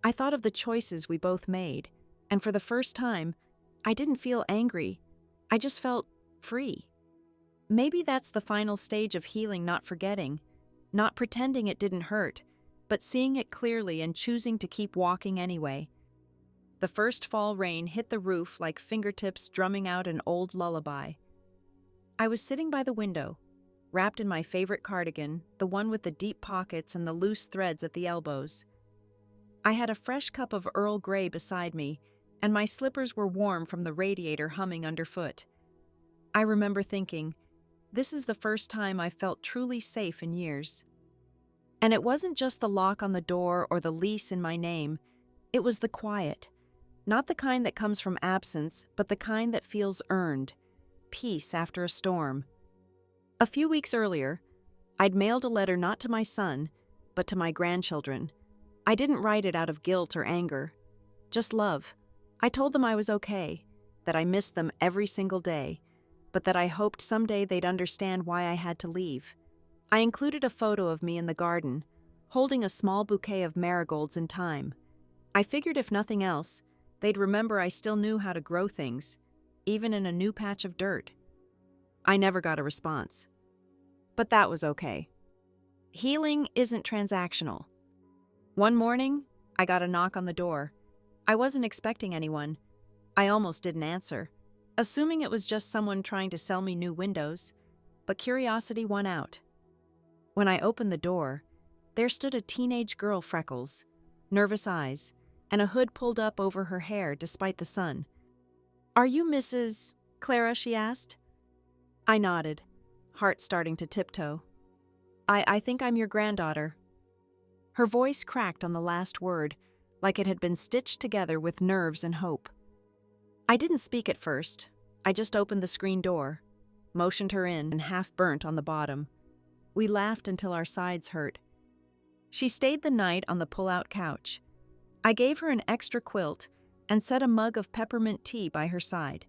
I thought of the choices we both made, and for the first time, I didn't feel angry. I just felt free. Maybe that's the final stage of healing, not forgetting, not pretending it didn't hurt, but seeing it clearly and choosing to keep walking anyway. The first fall rain hit the roof like fingertips drumming out an old lullaby. I was sitting by the window, wrapped in my favorite cardigan, the one with the deep pockets and the loose threads at the elbows. I had a fresh cup of Earl Grey beside me, and my slippers were warm from the radiator humming underfoot. I remember thinking, this is the first time I felt truly safe in years. And it wasn't just the lock on the door or the lease in my name, it was the quiet. Not the kind that comes from absence, but the kind that feels earned. Peace after a storm. A few weeks earlier, I'd mailed a letter not to my son, but to my grandchildren. I didn't write it out of guilt or anger, just love. I told them I was okay, that I missed them every single day, but that I hoped someday they'd understand why I had to leave. I included a photo of me in the garden, holding a small bouquet of marigolds in thyme. I figured if nothing else, they'd remember I still knew how to grow things, even in a new patch of dirt. I never got a response. But that was okay. Healing isn't transactional. One morning, I got a knock on the door. I wasn't expecting anyone. I almost didn't answer, assuming it was just someone trying to sell me new windows, but curiosity won out. When I opened the door, there stood a teenage girl, freckles, nervous eyes, and a hood pulled up over her hair despite the sun. "Are you Mrs. Clara?" she asked. I nodded, heart starting to tiptoe. I think I'm your granddaughter." Her voice cracked on the last word, like it had been stitched together with nerves and hope. I didn't speak at first. I just opened the screen door, motioned her in, and half burnt on the bottom. We laughed until our sides hurt. She stayed the night on the pull-out couch. I gave her an extra quilt and set a mug of peppermint tea by her side.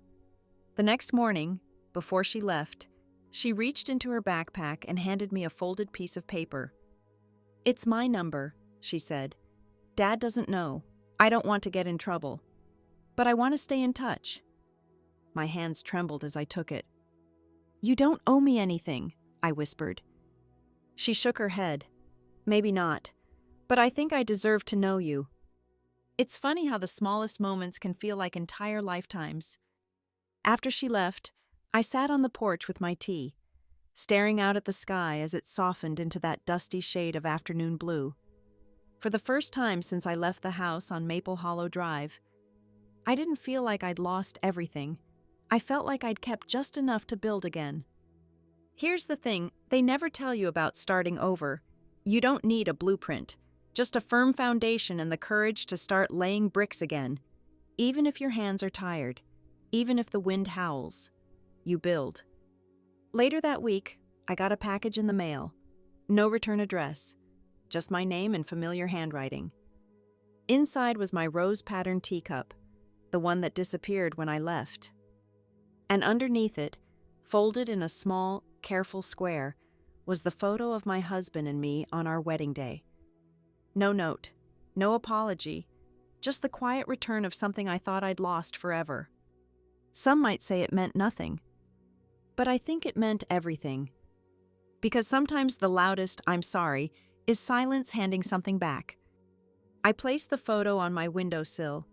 The next morning, before she left, she reached into her backpack and handed me a folded piece of paper. "It's my number," she said. "Dad doesn't know. I don't want to get in trouble. But I want to stay in touch." My hands trembled as I took it. "You don't owe me anything," I whispered. She shook her head. Maybe not. But I think I deserve to know you. It's funny how the smallest moments can feel like entire lifetimes. After she left, I sat on the porch with my tea, staring out at the sky as it softened into that dusty shade of afternoon blue. For the first time since I left the house on Maple Hollow Drive, I didn't feel like I'd lost everything. I felt like I'd kept just enough to build again. Here's the thing, they never tell you about starting over. You don't need a blueprint, just a firm foundation and the courage to start laying bricks again. Even if your hands are tired, even if the wind howls, you build. Later that week, I got a package in the mail. No return address, just my name and familiar handwriting. Inside was my rose-patterned teacup, the one that disappeared when I left. And underneath it, folded in a small, careful square, was the photo of my husband and me on our wedding day. No note, no apology, just the quiet return of something I thought I'd lost forever. Some might say it meant nothing, but I think it meant everything. Because sometimes the loudest "I'm sorry" is silence handing something back. I placed the photo on my windowsill,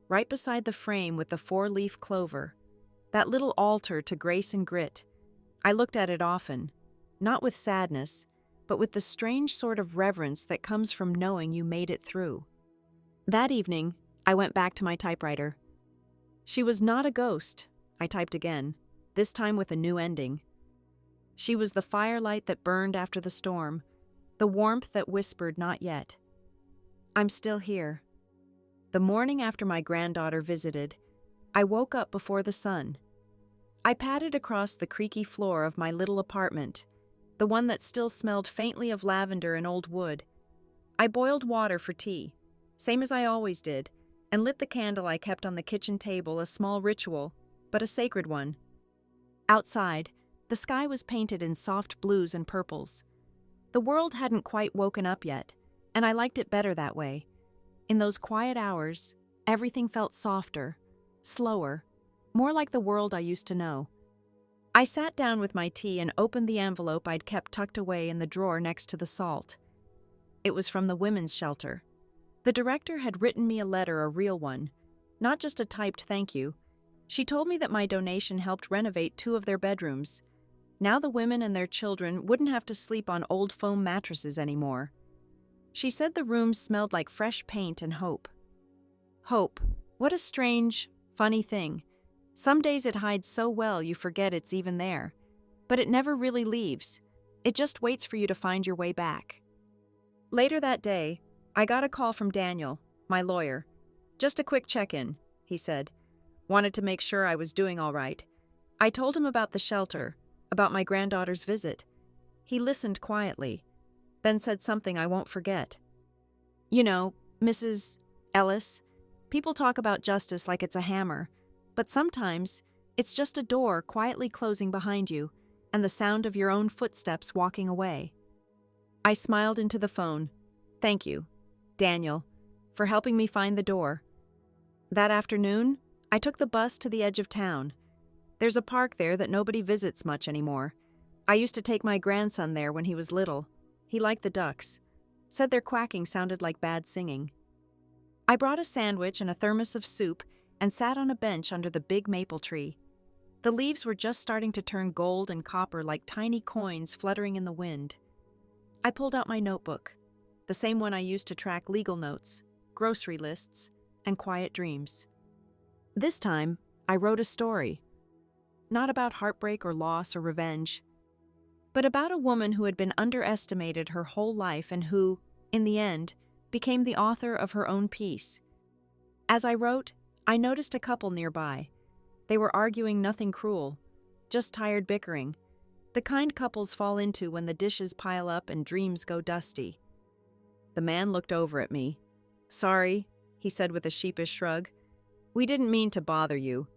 right beside the frame with the 4-leaf clover, that little altar to grace and grit. I looked at it often, not with sadness, but with the strange sort of reverence that comes from knowing you made it through. That evening, I went back to my typewriter. She was not a ghost, I typed again, this time with a new ending. She was the firelight that burned after the storm, the warmth that whispered not yet. I'm still here. The morning after my granddaughter visited, I woke up before the sun. I padded across the creaky floor of my little apartment, the one that still smelled faintly of lavender and old wood. I boiled water for tea, same as I always did, and lit the candle I kept on the kitchen table, a small ritual, but a sacred one. Outside, the sky was painted in soft blues and purples. The world hadn't quite woken up yet, and I liked it better that way. In those quiet hours, everything felt softer, slower, more like the world I used to know. I sat down with my tea and opened the envelope I'd kept tucked away in the drawer next to the salt. It was from the women's shelter. The director had written me a letter, a real one, not just a typed thank you. She told me that my donation helped renovate 2 of their bedrooms. Now the women and their children wouldn't have to sleep on old foam mattresses anymore. She said the rooms smelled like fresh paint and hope. Hope, what a strange, funny thing. Some days it hides so well you forget it's even there. But it never really leaves. It just waits for you to find your way back. Later that day, I got a call from Daniel, my lawyer. Just a quick check-in, he said. Wanted to make sure I was doing all right. I told him about the shelter, about my granddaughter's visit. He listened quietly, then said something I won't forget. You know, Mrs. Ellis, people talk about justice like it's a hammer, but sometimes it's just a door quietly closing behind you and the sound of your own footsteps walking away. I smiled into the phone. Thank you, Daniel, for helping me find the door. That afternoon, I took the bus to the edge of town. There's a park there that nobody visits much anymore. I used to take my grandson there when he was little. He liked the ducks. Said their quacking sounded like bad singing. I brought a sandwich and a thermos of soup and sat on a bench under the big maple tree. The leaves were just starting to turn gold and copper like tiny coins fluttering in the wind. I pulled out my notebook, the same one I used to track legal notes, grocery lists, and quiet dreams. This time, I wrote a story. Not about heartbreak or loss or revenge, but about a woman who had been underestimated her whole life and who, in the end, became the author of her own piece. As I wrote, I noticed a couple nearby. They were arguing nothing cruel, just tired bickering, the kind couples fall into when the dishes pile up and dreams go dusty. The man looked over at me. Sorry, he said with a sheepish shrug. We didn't mean to bother you.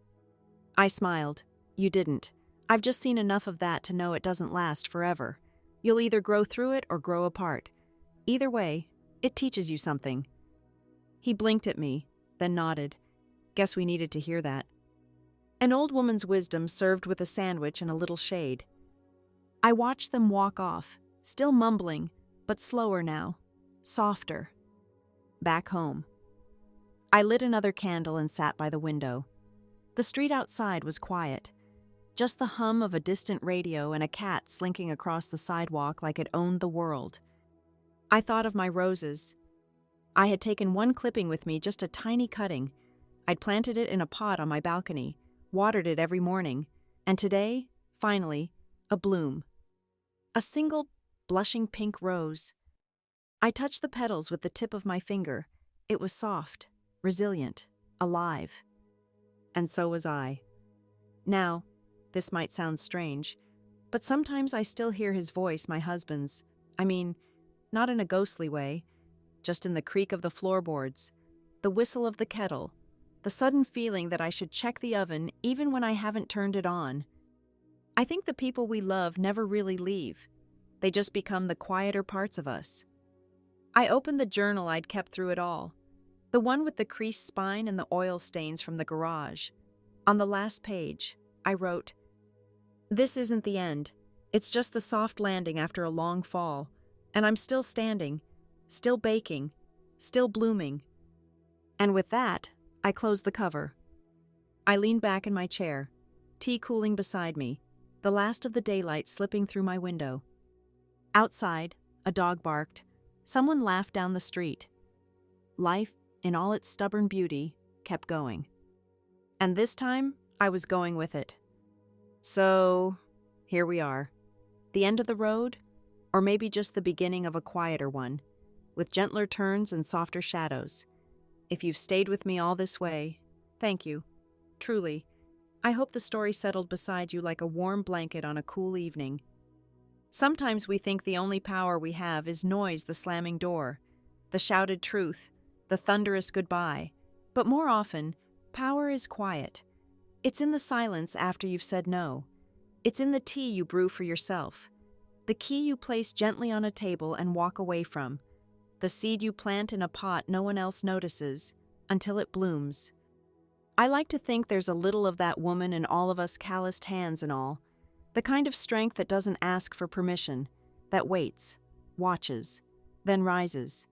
I smiled. You didn't. I've just seen enough of that to know it doesn't last forever. You'll either grow through it or grow apart. Either way, it teaches you something. He blinked at me, then nodded. Guess we needed to hear that. An old woman's wisdom served with a sandwich and a little shade. I watched them walk off, still mumbling, but slower now, softer. Back home. I lit another candle and sat by the window. The street outside was quiet, just the hum of a distant radio and a cat slinking across the sidewalk like it owned the world. I thought of my roses. I had taken one clipping with me, just a tiny cutting. I'd planted it in a pot on my balcony, watered it every morning, and today, finally, a bloom. A single, blushing pink rose. I touched the petals with the tip of my finger. It was soft, resilient, alive. And so was I. Now, this might sound strange, but sometimes I still hear his voice, my husband's. I mean, not in a ghostly way, just in the creak of the floorboards, the whistle of the kettle, the sudden feeling that I should check the oven even when I haven't turned it on. I think the people we love never really leave. They just become the quieter parts of us. I opened the journal I'd kept through it all, the one with the creased spine and the oil stains from the garage. On the last page, I wrote, "This isn't the end. It's just the soft landing after a long fall, and I'm still standing, still baking, still blooming." And with that, I closed the cover. I leaned back in my chair, tea cooling beside me, the last of the daylight slipping through my window. Outside, a dog barked. Someone laughed down the street. Life, in all its stubborn beauty, kept going. And this time, I was going with it. So, here we are. The end of the road, or maybe just the beginning of a quieter one, with gentler turns and softer shadows. If you've stayed with me all this way, thank you. Truly, I hope the story settled beside you like a warm blanket on a cool evening. Sometimes we think the only power we have is noise, the slamming door, the shouted truth, the thunderous goodbye. But more often, power is quiet. It's in the silence after you've said no. It's in the tea you brew for yourself, the key you place gently on a table and walk away from, the seed you plant in a pot no one else notices until it blooms. I like to think there's a little of that woman in all of us, calloused hands and all, the kind of strength that doesn't ask for permission, that waits, watches, then rises.